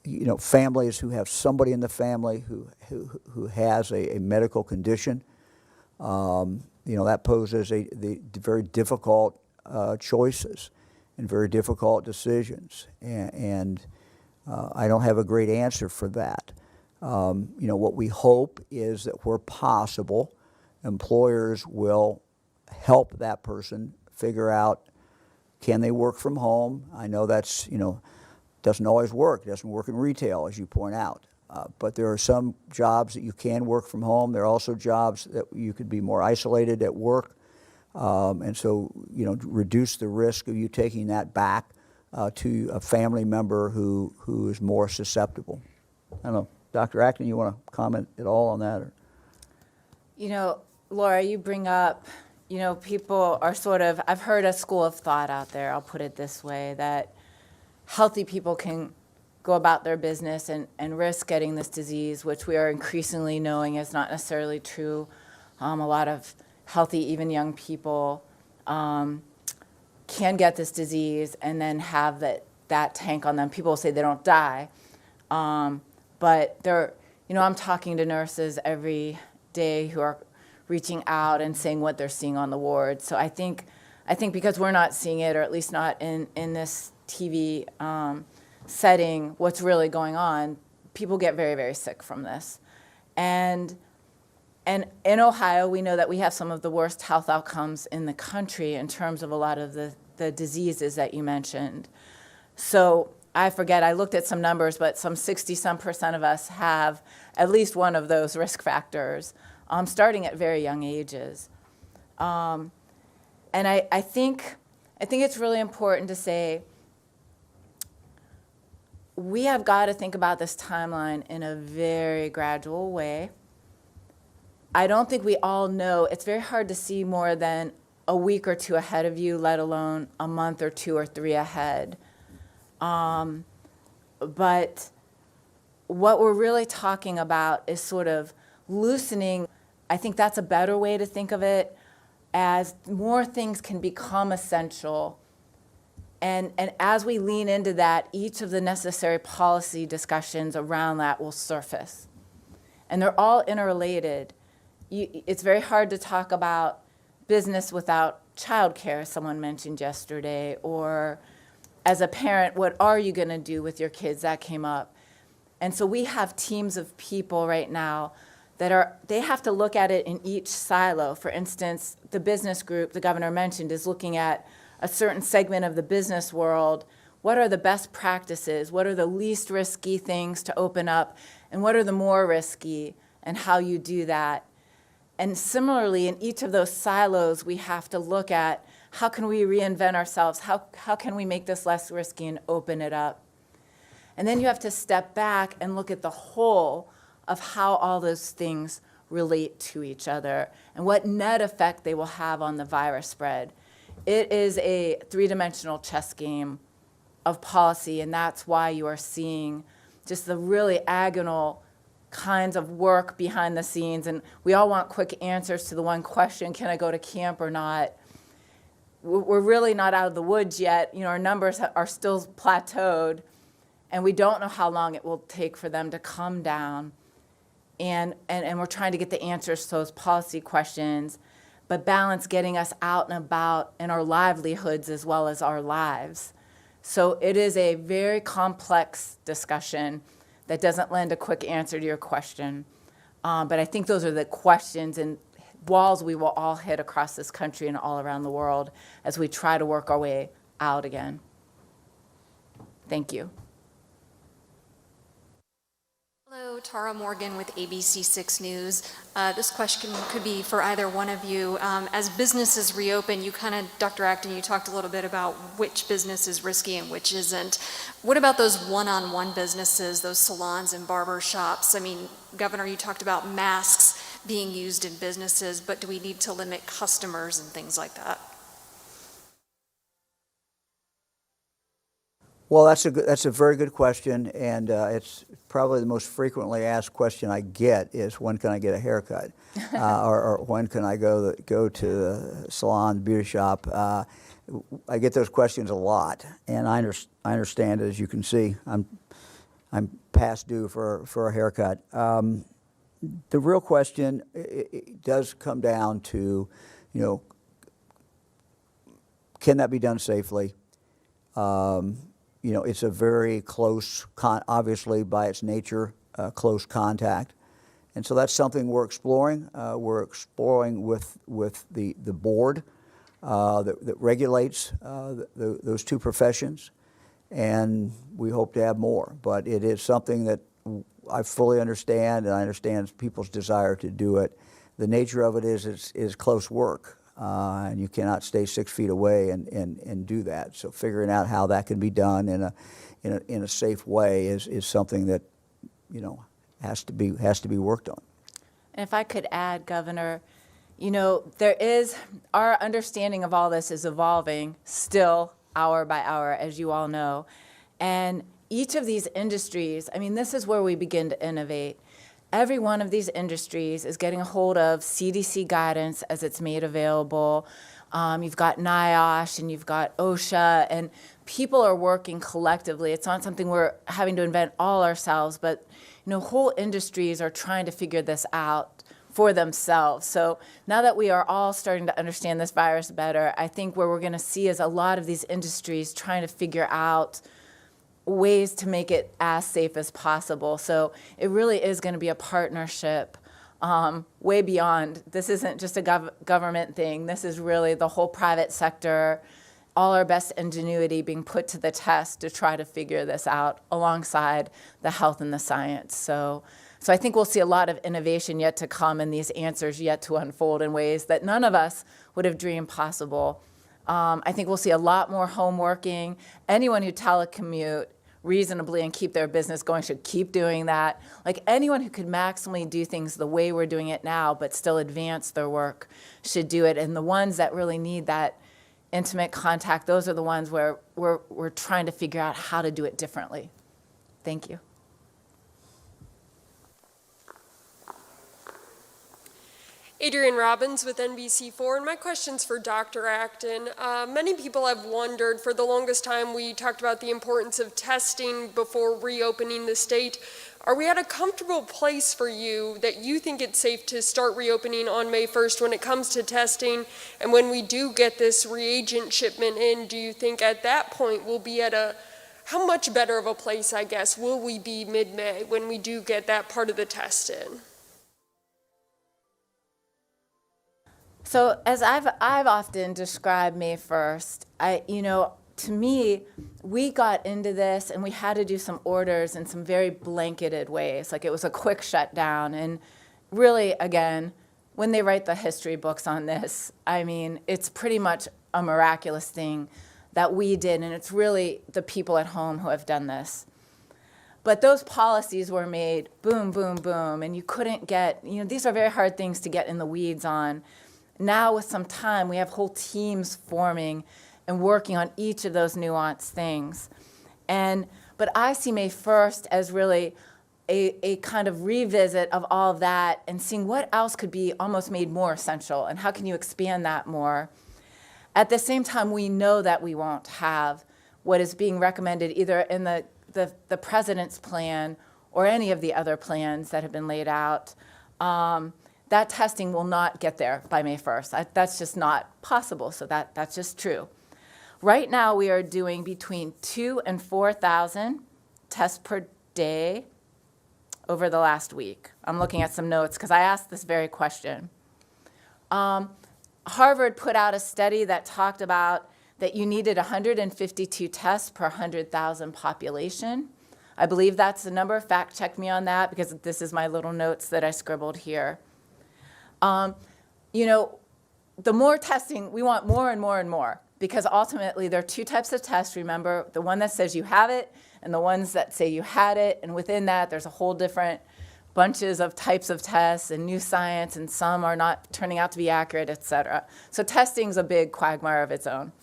B: You know, families who have somebody in the family who has a medical condition, you know, that poses the very difficult choices and very difficult decisions. And I don't have a great answer for that. You know, what we hope is that where possible, employers will help that person figure out, can they work from home? I know that's, you know, doesn't always work. It doesn't work in retail, as you point out. But there are some jobs that you can work from home. There are also jobs that you could be more isolated at work. And so, you know, reduce the risk of you taking that back to a family member who is more susceptible. I don't know. Dr. Acton, you want to comment at all on that? Or?
D: You know, Laura, you bring up, you know, people are sort of, I've heard a school of thought out there, I'll put it this way, that healthy people can go about their business and risk getting this disease, which we are increasingly knowing is not necessarily true. A lot of healthy, even young people can get this disease and then have that tank on them. People say they don't die, but they're, you know, I'm talking to nurses every day who are reaching out and saying what they're seeing on the ward. So I think because we're not seeing it, or at least not in this TV setting, what's really going on, people get very, very sick from this. And in Ohio, we know that we have some of the worst health outcomes in the country in terms of a lot of the diseases that you mentioned. So I forget, I looked at some numbers, but some 60% of us have at least one of those risk factors, starting at very young ages. And I think it's really important to say, we have got to think about this timeline in a very gradual way. I don't think we all know. It's very hard to see more than a week or two ahead of you, let alone a month or 2 or 3 ahead. But what we're really talking about is sort of loosening. I think that's a better way to think of it, as more things can become essential. And as we lean into that, each of the necessary policy discussions around that will surface. And they're all interrelated. It's very hard to talk about business without childcare, someone mentioned yesterday, or as a parent, what are you going to do with your kids? That came up. And so we have teams of people right now they have to look at it in each silo. For instance, the business group the governor mentioned is looking at a certain segment of the business world. What are the best practices? What are the least risky things to open up? And what are the more risky, and how you do that? And similarly, in each of those silos, we have to look at, how can we reinvent ourselves? How can we make this less risky and open it up? And then you have to step back and look at the whole of how all those things relate to each other and what net effect they will have on the virus spread. It is a 3-dimensional chess game of policy, and that's why you are seeing just the really agonal kinds of work behind the scenes. And we all want quick answers to the one question, can I go to camp or not? We're really not out of the woods yet. You know, our numbers are still plateaued, and we don't know how long it will take for them to come down. And we're trying to get the answers to those policy questions, but balance getting us out and about in our livelihoods as well as our lives. So it is a very complex discussion that doesn't lend a quick answer to your question. But I think those are the questions and walls we will all hit across this country and all around the world as we try to work our way out again. Thank you.
I: Hello, Tara Morgan with ABC6 News. This question could be for either one of you. As businesses reopen, Dr. Acton, you talked a little bit about which business is risky and which isn't. What about those one-on-one businesses, those salons and barber shops? I mean, Governor, you talked about masks being used in businesses, but do we need to limit customers and things like that?
B: Well, that's a very good question, and it's probably the most frequently asked question I get is, when can I get a haircut, or when can I go to the salon, beauty shop? I get those questions a lot, and I understand, as you can see, I'm past due for a haircut. The real question it does come down to, can that be done safely? It's a very close, obviously by its nature, close contact. And so that's something we're exploring. We're exploring with the board that regulates those two professions. And we hope to have more. But it is something that I fully understand, and I understand people's desire to do it. The nature of it is close work. And you cannot stay 6 feet away and do that. So figuring out how that can be done in a safe way is something that has to be worked on.
D: And if I could add, Governor, our understanding of all this is evolving still hour by hour, as you all know. And each of these industries, this is where we begin to innovate. Every one of these industries is getting a hold of CDC guidance as it's made available. You've got NIOSH and you've got OSHA, and people are working collectively. It's not something we're having to invent all ourselves, but whole industries are trying to figure this out for themselves. So now that we are all starting to understand this virus better, I think where we're going to see is a lot of these industries trying to figure out ways to make it as safe as possible. So it really is going to be a partnership way beyond. This isn't just a government thing. This is really the whole private sector, all our best ingenuity being put to the test to try to figure this out alongside the health and the science. So I think we'll see a lot of innovation yet to come, and these answers yet to unfold in ways that none of us would have dreamed possible. I think we'll see a lot more home working. Anyone who telecommute reasonably and keep their business going should keep doing that. Like, anyone who could maximally do things the way we're doing it now but still advance their work should do it. And the ones that really need that intimate contact, those are the ones where we're trying to figure out how to do it differently. Thank you.
J: Adrienne Robbins with NBC4, and my question's for Dr. Acton. Many people have wondered, for the longest time we talked about the importance of testing before reopening the state. Are we at a comfortable place for you that you think it's safe to start reopening on May 1st when it comes to testing? And when we do get this reagent shipment in, do you think at that point we'll be at how much better of a place, I guess, will we be mid-May when we do get that part of the test in?
D: So as I've often described May 1st, to me, we got into this and we had to do some orders in some very blanketed ways. Like, it was a quick shutdown. And really, again, when they write the history books on this, it's pretty much a miraculous thing that we did. And it's really the people at home who have done this. But those policies were made boom, boom, boom. And you couldn't get, these are very hard things to get in the weeds on. Now, with some time, we have whole teams forming and working on each of those nuanced things. But I see May 1st as really a kind of revisit of all of that and seeing what else could be almost made more essential and how can you expand that more. At the same time, we know that we won't have what is being recommended either in the president's plan or any of the other plans that have been laid out. That testing will not get there by May 1st. That's just not possible, so that's just true. Right now, we are doing between 2,000 and 4,000 tests per day over the last week. I'm looking at some notes because I asked this very question. Harvard put out a study that talked about that you needed 152 tests per 100,000 population. I believe that's the number. Fact check me on that, because this is my little notes that I scribbled here. You know, the more testing, we want more and more and more, because ultimately there are two types of tests, remember, the one that says you have it and the ones that say you had it, and within that there's a whole different bunches of types of tests and new science, and some are not turning out to be accurate, et cetera. So testing's a big quagmire of its own.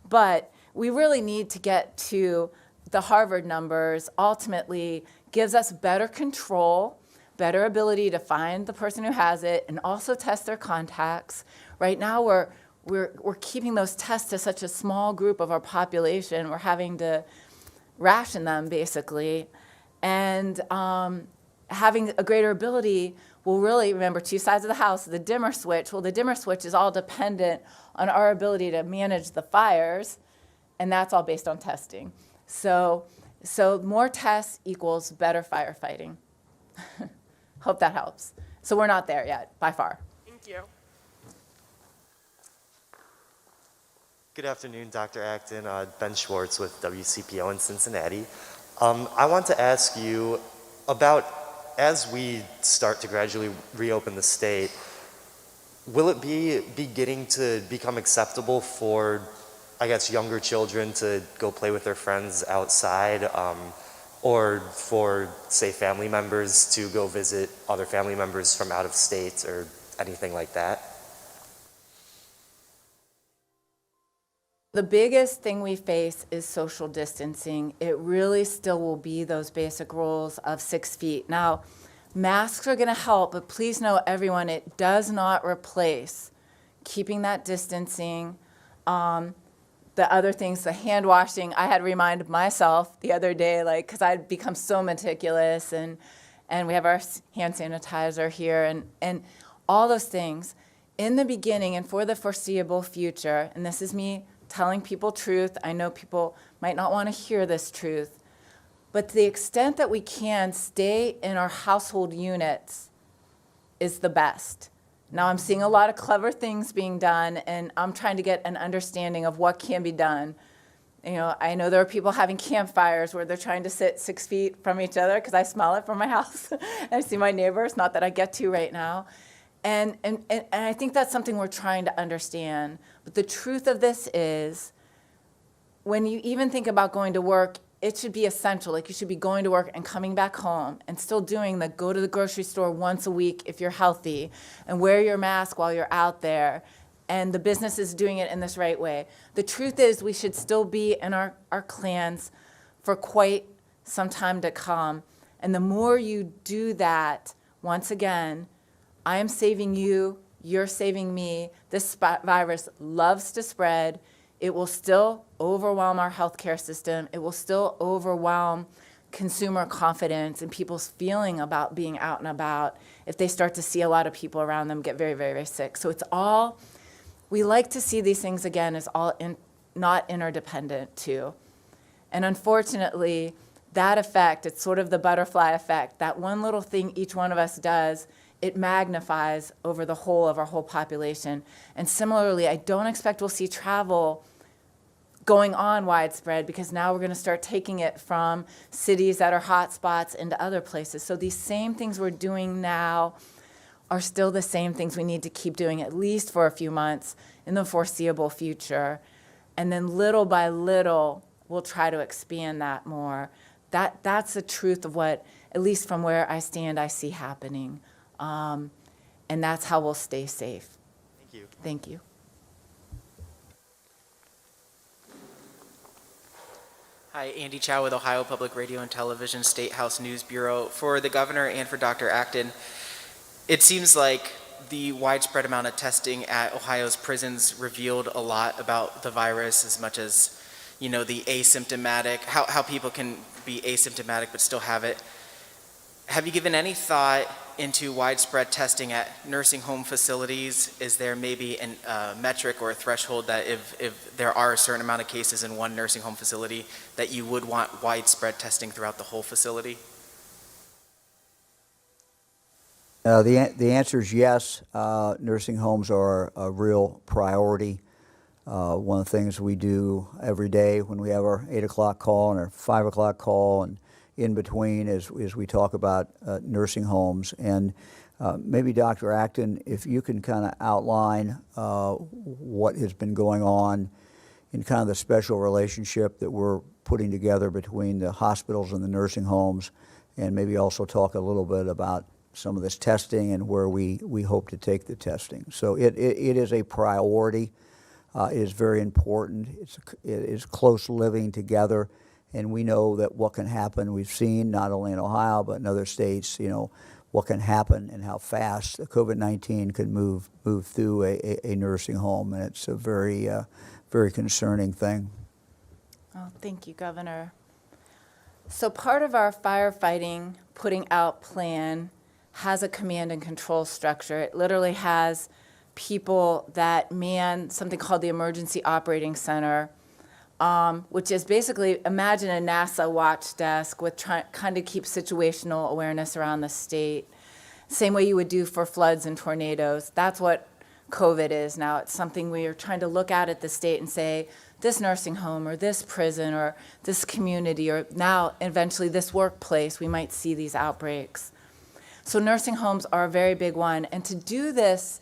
D: But we really need to get to the Harvard numbers. Ultimately gives us better control, better ability to find the person who has it, and also test their contacts. Right now we're keeping those tests to such a small group of our population. We're having to ration them, basically. And having a greater ability will really, remember, two sides of the house, the dimmer switch. Well, the dimmer switch is all dependent on our ability to manage the fires, and that's all based on testing. So more tests equals better firefighting. Hope that helps. So we're not there yet, by far.
J: Thank you.
K: Good afternoon, Dr. Acton. Ben Schwartz with WCPO in Cincinnati. I want to ask you about, as we start to gradually reopen the state, will it be beginning to become acceptable for, I guess, younger children to go play with their friends outside, or for, say, family members to go visit other family members from out of state or anything like that?
D: The biggest thing we face is social distancing. It really still will be those basic rules of 6 feet. Now, masks are going to help, but please know, everyone, it does not replace keeping that distancing. The other things, the hand washing, I had to remind myself the other day, like, because I'd become so meticulous, and we have our hand sanitizer here, and all those things. In the beginning and for the foreseeable future, and this is me telling people truth. I know people might not want to hear this truth, but to the extent that we can stay in our household units is the best. Now I'm seeing a lot of clever things being done, and I'm trying to get an understanding of what can be done. You know, I know there are people having campfires where they're trying to sit 6 feet from each other, because I smell it from my house. I see my neighbors, not that I get to right now. And I think that's something we're trying to understand. But the truth of this is, when you even think about going to work, it should be essential. Like, you should be going to work and coming back home and still doing the go to the grocery store once a week if you're healthy, and wear your mask while you're out there. And the business is doing it in this right way. The truth is, we should still be in our clans for quite some time to come. And the more you do that, once again, I am saving you, you're saving me. This virus loves to spread. It will still overwhelm our healthcare system. It will still overwhelm consumer confidence and people's feeling about being out and about if they start to see a lot of people around them get very, very, very sick. So it's all, we like to see these things again as all not interdependent too. And unfortunately, that effect, it's sort of the butterfly effect, that one little thing each one of us does, it magnifies over the whole of our whole population. And similarly, I don't expect we'll see travel going on widespread, because now we're going to start taking it from cities that are hot spots into other places. So these same things we're doing now are still the same things we need to keep doing, at least for a few months in the foreseeable future. And then little by little, we'll try to expand that more. That's the truth of what, at least from where I stand, I see happening. And that's how we'll stay safe.
K: Thank you.
D: Thank you.
L: Hi, Andy Chow with Ohio Public Radio and Television State House News Bureau. For the governor and for Dr. Acton, it seems like the widespread amount of testing at Ohio's prisons revealed a lot about the virus, as much as, you know, the asymptomatic, how people can be asymptomatic but still have it. Have you given any thought into widespread testing at nursing home facilities? Is there maybe a metric or a threshold that if there are a certain amount of cases in one nursing home facility, that you would want widespread testing throughout the whole facility?
B: The answer is yes. Nursing homes are a real priority. One of the things we do every day when we have our 8 o'clock call and our 5 o'clock call, and in between as we talk about nursing homes. And maybe Dr. Acton, if you can kind of outline what has been going on in kind of the special relationship that we're putting together between the hospitals and the nursing homes, and maybe also talk a little bit about some of this testing and where we hope to take the testing. So it is a priority. It is very important. It is close living together, and we know that what can happen, we've seen not only in Ohio but in other states, what can happen and how fast COVID-19 can move through a nursing home, and it's a very, very concerning thing.
D: Oh, thank you, Governor. So part of our firefighting putting out plan has a command and control structure. It literally has people that man something called the Emergency Operating Center, which is basically, imagine a NASA watch desk with kind of keep situational awareness around the state. Same way you would do for floods and tornadoes. That's what COVID is now. It's something we are trying to look at the state and say, this nursing home or this prison or this community or now eventually this workplace, we might see these outbreaks. So nursing homes are a very big one. And to do this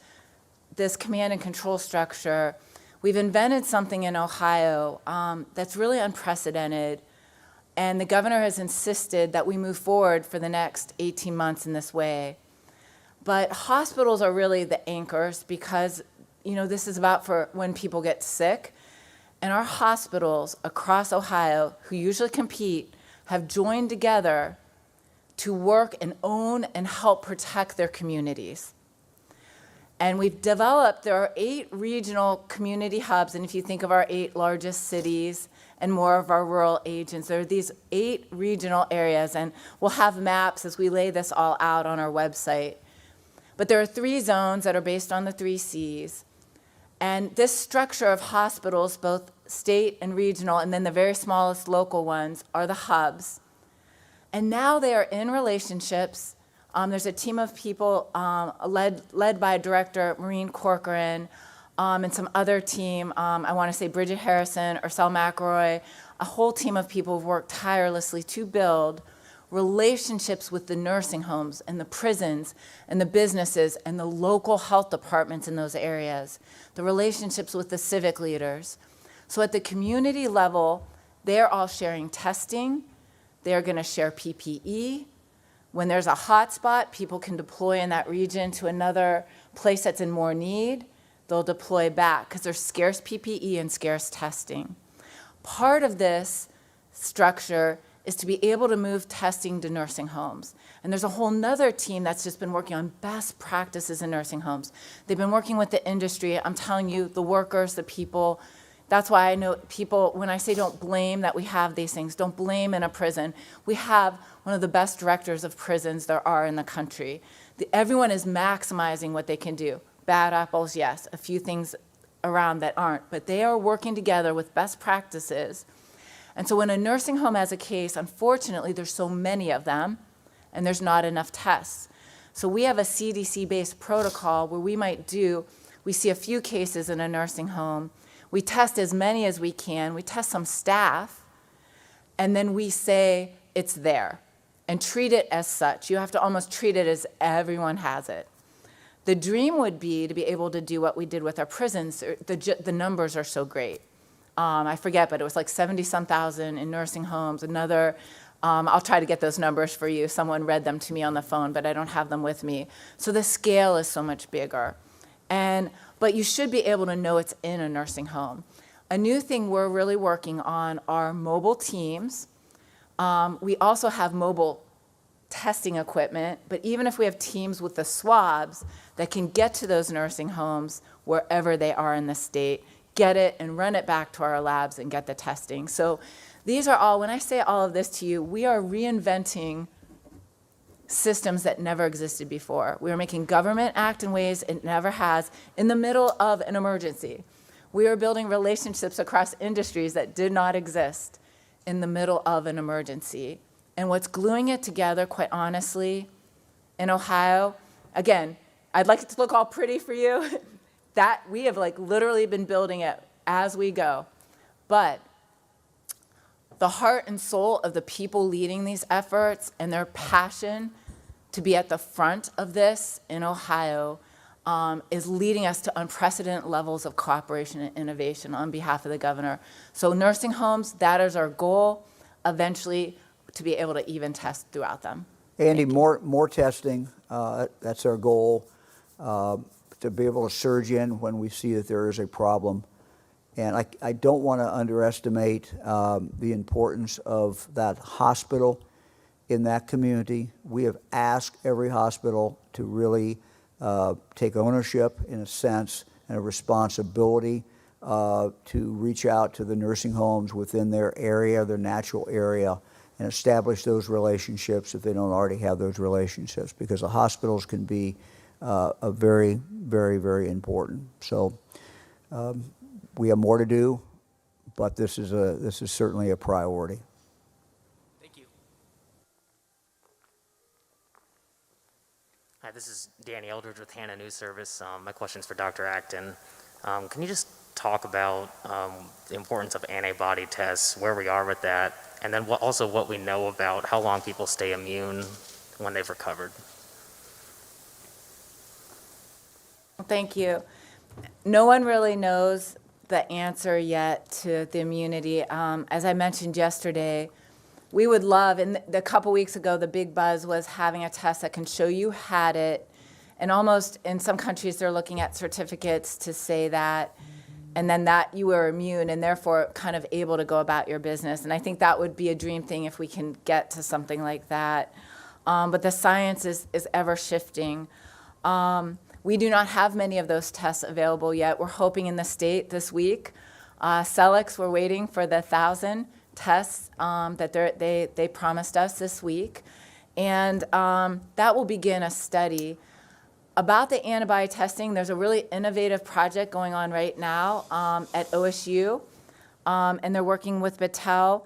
D: command and control structure, we've invented something in Ohio that's really unprecedented. And the governor has insisted that we move forward for the next 18 months in this way. But hospitals are really the anchors because, this is about for when people get sick. And our hospitals across Ohio, who usually compete, have joined together to work and own and help protect their communities. And we've developed, there are 8 regional community hubs, and if you think of our 8 largest cities and more of our rural agents, there are these 8 regional areas, and we'll have maps as we lay this all out on our website. But there are 3 zones that are based on the 3 Cs. And this structure of hospitals, both state and regional, and then the very smallest local ones, are the hubs. And now they are in relationships. There's a team of people led by Director Maureen Corcoran and some other team. I want to say Bridget Harrison, Ursel McElroy, a whole team of people who've worked tirelessly to build relationships with the nursing homes and the prisons and the businesses and the local health departments in those areas, the relationships with the civic leaders. So at the community level, they're all sharing testing. They're going to share PPE. When there's a hot spot, people can deploy in that region to another place that's in more need. They'll deploy back because there's scarce PPE and scarce testing. Part of this structure is to be able to move testing to nursing homes. And there's a whole nother team that's just been working on best practices in nursing homes. They've been working with the industry. I'm telling you, the workers, the people. That's why I know people, when I say don't blame that we have these things, don't blame in a prison. We have one of the best directors of prisons there are in the country. Everyone is maximizing what they can do. Bad apples, yes, a few things around that aren't, but they are working together with best practices. And so when a nursing home has a case, unfortunately, there's so many of them, and there's not enough tests. So we have a CDC-based protocol where we see a few cases in a nursing home. We test as many as we can. We test some staff, and then we say it's there and treat it as such. You have to almost treat it as everyone has it. The dream would be to be able to do what we did with our prisons. The numbers are so great. I forget, but it was like 70-some thousand in nursing homes. Another, I'll try to get those numbers for you. Someone read them to me on the phone, but I don't have them with me. So the scale is so much bigger. But you should be able to know it's in a nursing home. A new thing we're really working on are mobile teams. We also have mobile testing equipment, but even if we have teams with the swabs that can get to those nursing homes wherever they are in the state, get it and run it back to our labs and get the testing. So these are all, when I say all of this to you, we are reinventing systems that never existed before. We are making government act in ways it never has in the middle of an emergency. We are building relationships across industries that did not exist in the middle of an emergency. And what's gluing it together, quite honestly, in Ohio, again, I'd like it to look all pretty for you, that we have literally been building it as we go. But the heart and soul of the people leading these efforts and their passion to be at the front of this in Ohio is leading us to unprecedented levels of cooperation and innovation on behalf of the governor. So nursing homes, that is our goal, eventually to be able to even test throughout them.
B: Andy, more testing, that's our goal, to be able to surge in when we see that there is a problem. And I don't want to underestimate the importance of that hospital in that community. We have asked every hospital to really take ownership, in a sense, and a responsibility to reach out to the nursing homes within their area, their natural area, and establish those relationships if they don't already have those relationships, because the hospitals can be a very, very, very important. So we have more to do, but this is certainly a priority.
L: Thank you.
M: Hi, this is Danny Eldridge with Hannah News Service. My question's for Dr. Acton. Can you just talk about the importance of antibody tests, where we are with that, and then also what we know about how long people stay immune when they've recovered?
D: Thank you. No one really knows the answer yet to the immunity. As I mentioned yesterday, we would love, and a couple weeks ago, the big buzz was having a test that can show you had it, and almost in some countries they're looking at certificates to say that, and then that you were immune and therefore kind of able to go about your business. And I think that would be a dream thing if we can get to something like that. But the science is ever shifting. We do not have many of those tests available yet. We're hoping in the state this week. Celix, we're waiting for the 1,000 tests that they promised us this week. And that will begin a study. About the antibody testing, there's a really innovative project going on right now at OSU, and they're working with Battelle.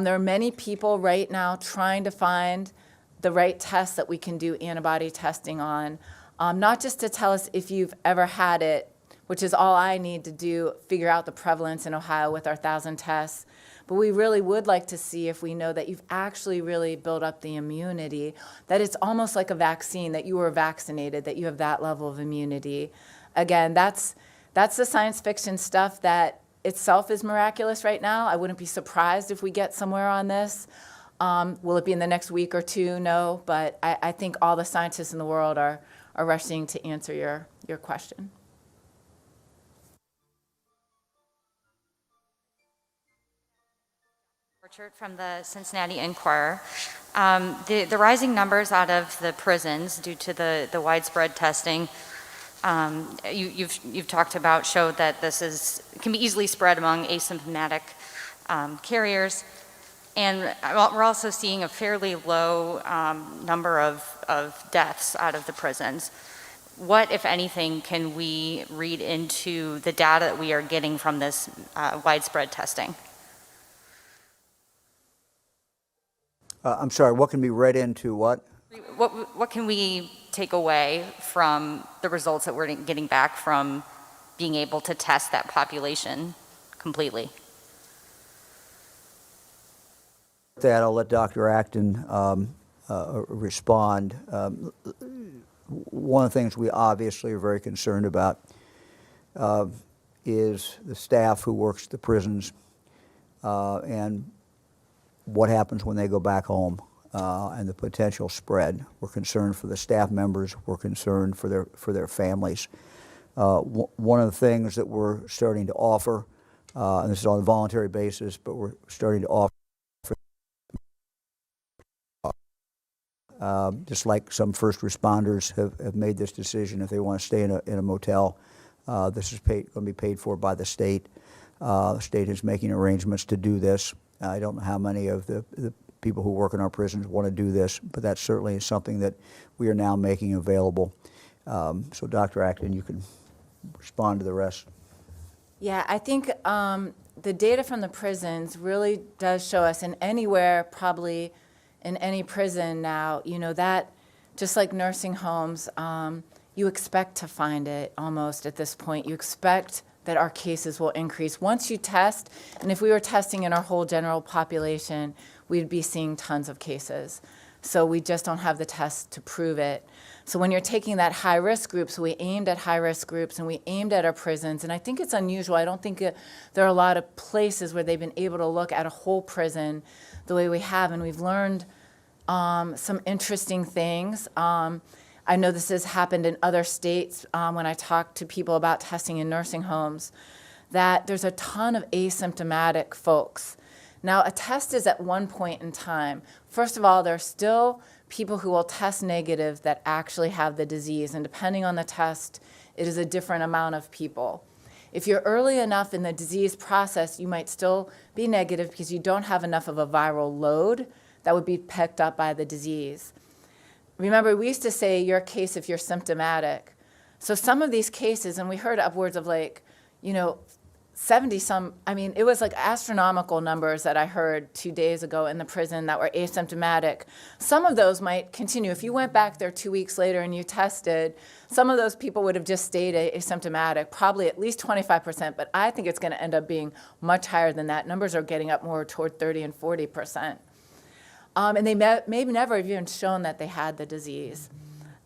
D: There are many people right now trying to find the right tests that we can do antibody testing on. Not just to tell us if you've ever had it, which is all I need to do, figure out the prevalence in Ohio with our 1,000 tests, but we really would like to see if we know that you've actually really built up the immunity, that it's almost like a vaccine, that you were vaccinated, that you have that level of immunity. Again, that's the science fiction stuff that itself is miraculous right now. I wouldn't be surprised if we get somewhere on this. Will it be in the next week or two? No, but I think all the scientists in the world are rushing to answer your question.
N: From the Cincinnati Enquirer. The rising numbers out of the prisons due to the widespread testing, you've talked about, show that this can be easily spread among asymptomatic carriers. And we're also seeing a fairly low number of deaths out of the prisons. What, if anything, can we read into the data that we are getting from this widespread testing?
B: I'm sorry, what can be read into what?
N: What can we take away from the results that we're getting back from being able to test that population completely?
B: That I'll let Dr. Acton respond. One of the things we obviously are very concerned about is the staff who works the prisons and what happens when they go back home and the potential spread. We're concerned for the staff members. We're concerned for their families. One of the things that we're starting to offer, and this is on a voluntary basis, but we're starting to offer, just like some first responders have made this decision, if they want to stay in a motel, this is going to be paid for by the state. The state is making arrangements to do this. I don't know how many of the people who work in our prisons want to do this, but that certainly is something that we are now making available. So Dr. Acton, you can respond to the rest.
D: Yeah, I think the data from the prisons really does show us, and anywhere, probably in any prison now, that just like nursing homes, you expect to find it almost at this point. You expect that our cases will increase. Once you test, and if we were testing in our whole general population, we'd be seeing tons of cases. So we just don't have the test to prove it. So when you're taking that high-risk group, so we aimed at high-risk groups and we aimed at our prisons, and I think it's unusual. I don't think there are a lot of places where they've been able to look at a whole prison the way we have, and we've learned some interesting things. I know this has happened in other states when I talk to people about testing in nursing homes, that there's a ton of asymptomatic folks. Now, a test is at one point in time. First of all, there are still people who will test negative that actually have the disease, and depending on the test, it is a different amount of people. If you're early enough in the disease process, you might still be negative because you don't have enough of a viral load that would be picked up by the disease. Remember, we used to say you're a case if you're symptomatic. So some of these cases, and we heard upwards of 70 some, it was like astronomical numbers that I heard 2 days ago in the prison that were asymptomatic. Some of those might continue. If you went back there 2 weeks later and you tested, some of those people would have just stayed asymptomatic, probably at least 25%, but I think it's going to end up being much higher than that. Numbers are getting up more toward 30 and 40%. And they may never have even shown that they had the disease.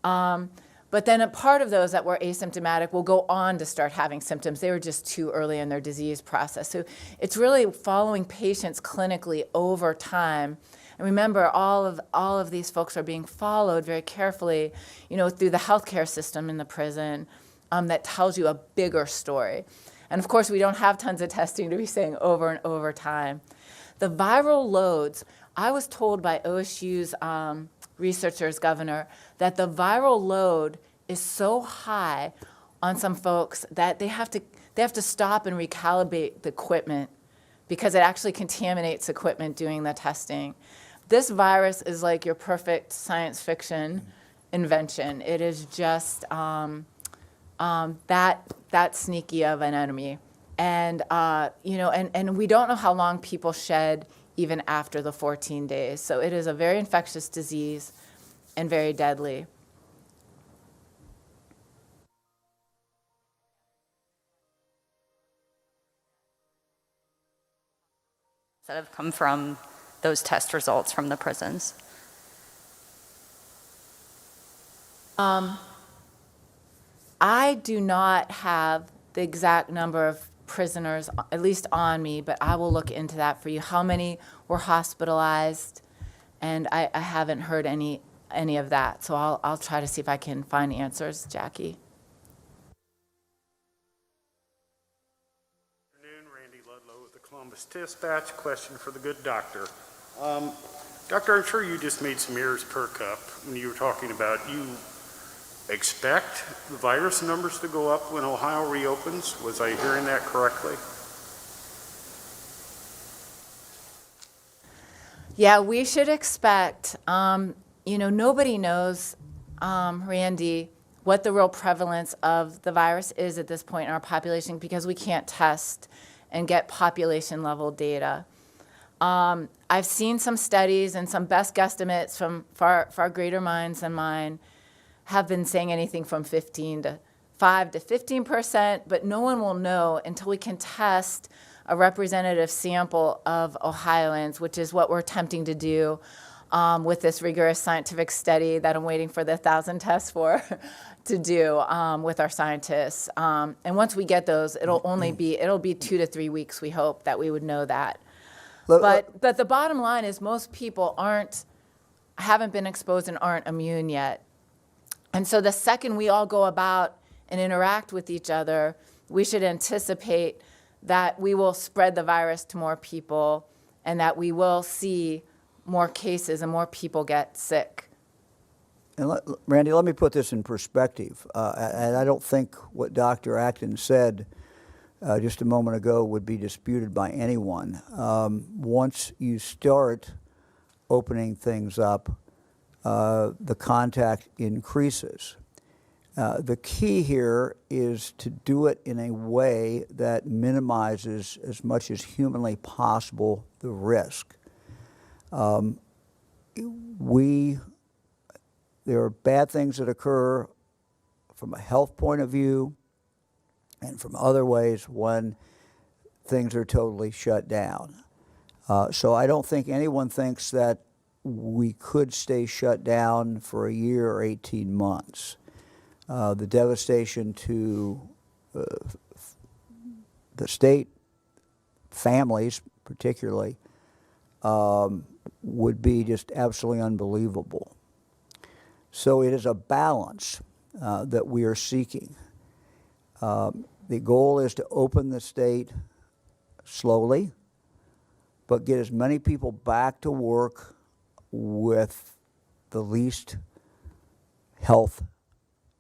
D: But then a part of those that were asymptomatic will go on to start having symptoms. They were just too early in their disease process. So it's really following patients clinically over time. And remember, all of these folks are being followed very carefully, through the healthcare system in the prison that tells you a bigger story. And of course, we don't have tons of testing to be saying over and over time. The viral loads, I was told by OSU's researchers, Governor, that the viral load is so high on some folks that they have to stop and recalibrate the equipment because it actually contaminates equipment doing the testing. This virus is like your perfect science fiction invention. It is just that sneaky of an enemy. And, and we don't know how long people shed even after the 14 days. So it is a very infectious disease and very deadly.
N: That have come from those test results from the prisons?
D: I do not have the exact number of prisoners, at least on me, but I will look into that for you. How many were hospitalized? And I haven't heard any of that, so I'll try to see if I can find answers, Jackie.
O: Columbus Dispatch. Question for the good doctor. Doctor, I'm sure you just made some ears perk up when you were talking about you expect the virus numbers to go up when Ohio reopens. Was I hearing that correctly?
D: Yeah, we should expect, nobody knows, Randy, what the real prevalence of the virus is at this point in our population because we can't test and get population level data. I've seen some studies and some best guesstimates from far greater minds than mine have been saying anything from 5 to 15%, but no one will know until we can test a representative sample of Ohioans, which is what we're attempting to do with this rigorous scientific study that I'm waiting for the 1,000 tests for to do with our scientists. And once we get those, it'll be 2 to 3 weeks, we hope, that we would know that. But the bottom line is most people haven't been exposed and aren't immune yet. And so the second we all go about and interact with each other, we should anticipate that we will spread the virus to more people and that we will see more cases and more people get sick.
B: And Randy, let me put this in perspective. And I don't think what Dr. Acton said just a moment ago would be disputed by anyone. Once you start opening things up, the contact increases. The key here is to do it in a way that minimizes as much as humanly possible the risk. There are bad things that occur from a health point of view, and from other ways when things are totally shut down. So I don't think anyone thinks that we could stay shut down for a year or 18 months. The devastation to the state, families particularly, would be just absolutely unbelievable. So it is a balance that we are seeking. The goal is to open the state slowly, but get as many people back to work with the least health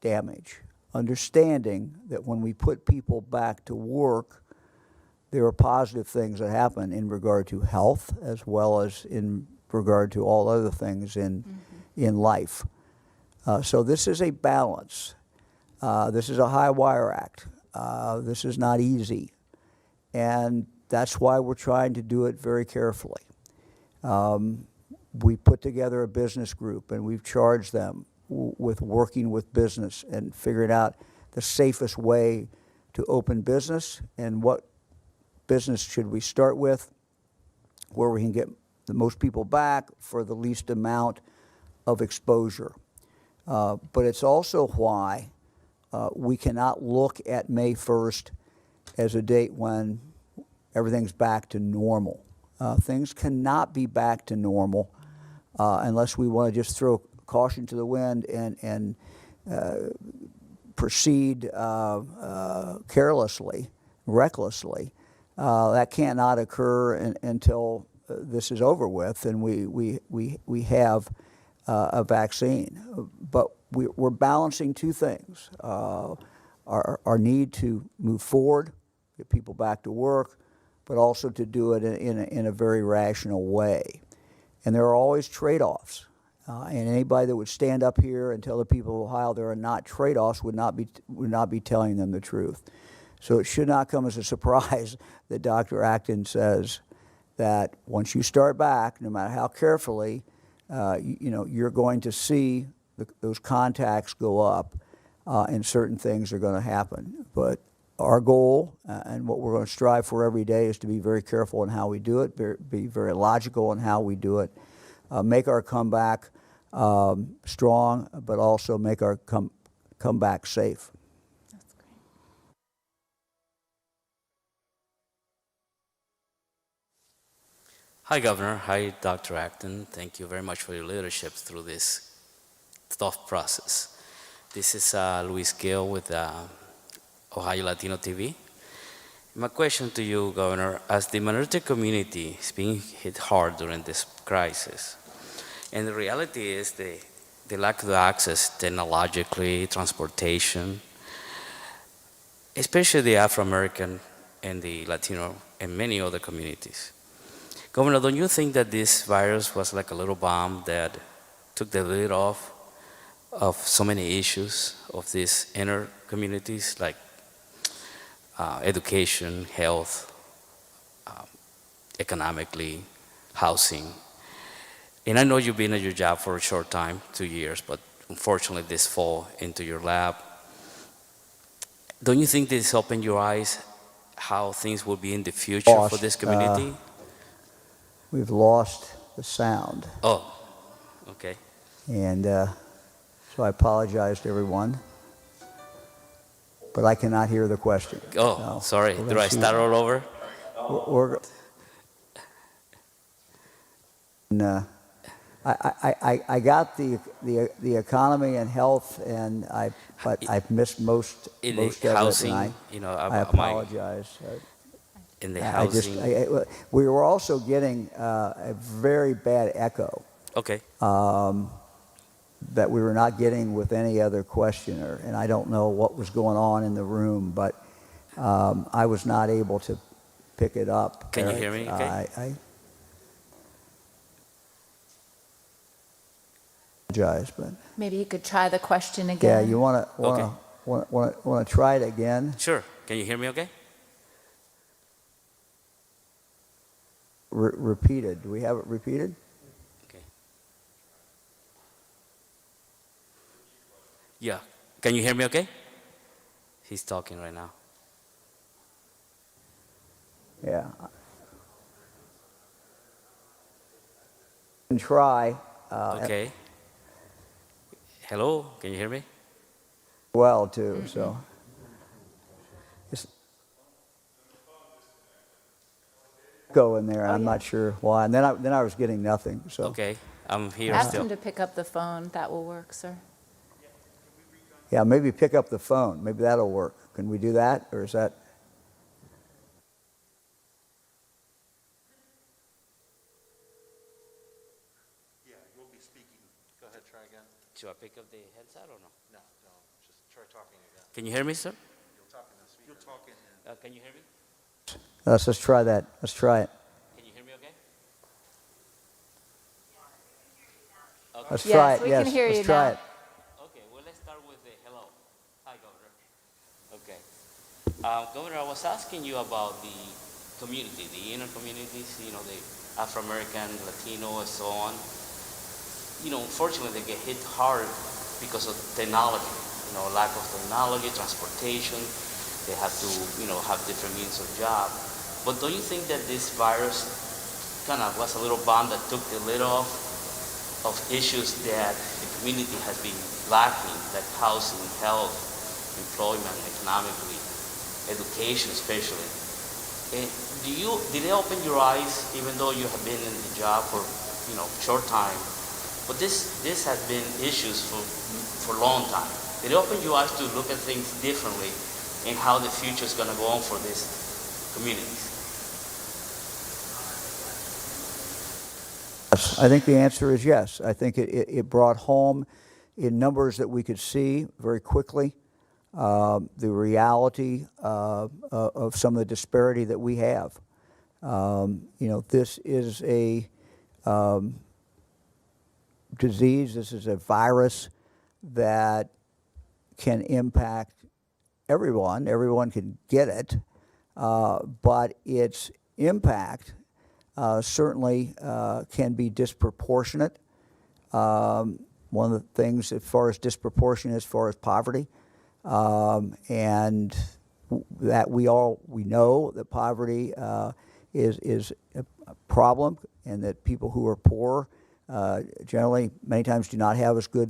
B: damage. Understanding that when we put people back to work, there are positive things that happen in regard to health as well as in regard to all other things in life. So this is a balance. This is a high wire act. This is not easy. And that's why we're trying to do it very carefully. We put together a business group and we've charged them with working with business and figuring out the safest way to open business and what business should we start with, where we can get the most people back for the least amount of exposure. But it's also why we cannot look at May 1st as a date when everything's back to normal. Things cannot be back to normal unless we want to just throw caution to the wind and proceed carelessly, recklessly. That cannot occur until this is over with and we have a vaccine. But we're balancing two things. Our need to move forward, get people back to work, but also to do it in a very rational way. And there are always trade-offs. And anybody that would stand up here and tell the people of Ohio there are not trade-offs would not be telling them the truth. So it should not come as a surprise that Dr. Acton says that once you start back, no matter how carefully, you're going to see those contacts go up, and certain things are going to happen. But our goal and what we're going to strive for every day is to be very careful in how we do it, be very logical in how we do it, make our comeback strong, but also make our comeback safe.
P: Hi, Governor. Hi, Dr. Acton. Thank you very much for your leadership through this tough process. This is Luis Gil with Ohio Latino TV. My question to you, Governor, as the minority community is being hit hard during this crisis, and the reality is the lack of access technologically, transportation, especially the Afro-American and the Latino and many other communities. Governor, don't you think that this virus was like a little bomb that took the lid off of so many issues of these inner communities, like education, health, economically, housing? And I know you've been at your job for a short time, 2 years, but unfortunately this fall into your lap. Don't you think this opened your eyes how things will be in the future for this community?
B: We've lost the sound.
P: Oh, okay.
B: And so I apologize to everyone, but I cannot hear the question.
P: Oh,
B: so
P: sorry. Do I start all over?
B: I got the economy and health, but I've missed most of
P: housing,
B: it. And I apologize.
P: In the housing.
B: We were also getting a very bad echo.
P: Okay.
B: That we were not getting with any other questioner, and I don't know what was going on in the room, but I was not able to pick it up.
P: Can you hear me? Okay.
B: I apologize, but
D: Maybe you could try the question
B: yeah,
D: again.
B: you want to try it again?
P: Sure. Can you hear me? Okay.
B: Repeated. Do we have it repeated?
P: Okay. Yeah. Can you hear me? Okay. He's talking right now.
B: Yeah. And try.
P: Okay. Hello, can you hear me?
B: Well, too. So. Just go in there. I'm not sure why. And then I was getting nothing. So.
P: Okay, I'm here
D: Ask
P: still.
D: him to pick up the phone. That will work, sir.
B: Yeah, maybe pick up the phone. Maybe that'll work. Can we do that, or is that?
G: Yeah, you'll be speaking. Go ahead, try again.
P: Should I pick up the headset or no?
G: No, just try talking again.
P: Can you hear me, sir?
G: You'll talk in.
P: Can you hear me?
B: Let's try that. Let's try it.
P: Can you hear me okay?
B: Let's
D: Yes,
B: try it.
D: we
B: Yes,
D: can hear
B: let's
D: you
B: try
D: now.
B: it.
P: Okay, well, let's start with the hello. Hi, Governor. Okay. Governor, I was asking you about the community, the inner communities, you know, the Afro-American, Latino, and so on. You know, unfortunately, they get hit hard because of technology, you know, lack of technology, transportation. They have to, you know, have different means of job. But don't you think that this virus kind of was a little bomb that took the lid off of issues that the community has been lacking, like housing, health, employment, economically, education especially? Did it open your eyes, even though you have been in the job for, you know, short time? But this has been issues for a long time. Did it open your eyes to look at things differently and how the future is going to go on for these communities?
B: Yes, I think the answer is yes. I think it brought home in numbers that we could see very quickly the reality of some of the disparity that we have. You know, this is a disease, this is a virus that can impact everyone. Everyone can get it, but its impact certainly can be disproportionate. One of the things as far as disproportionate as far as poverty, and that we know that poverty is a problem, and that people who are poor generally many times do not have as good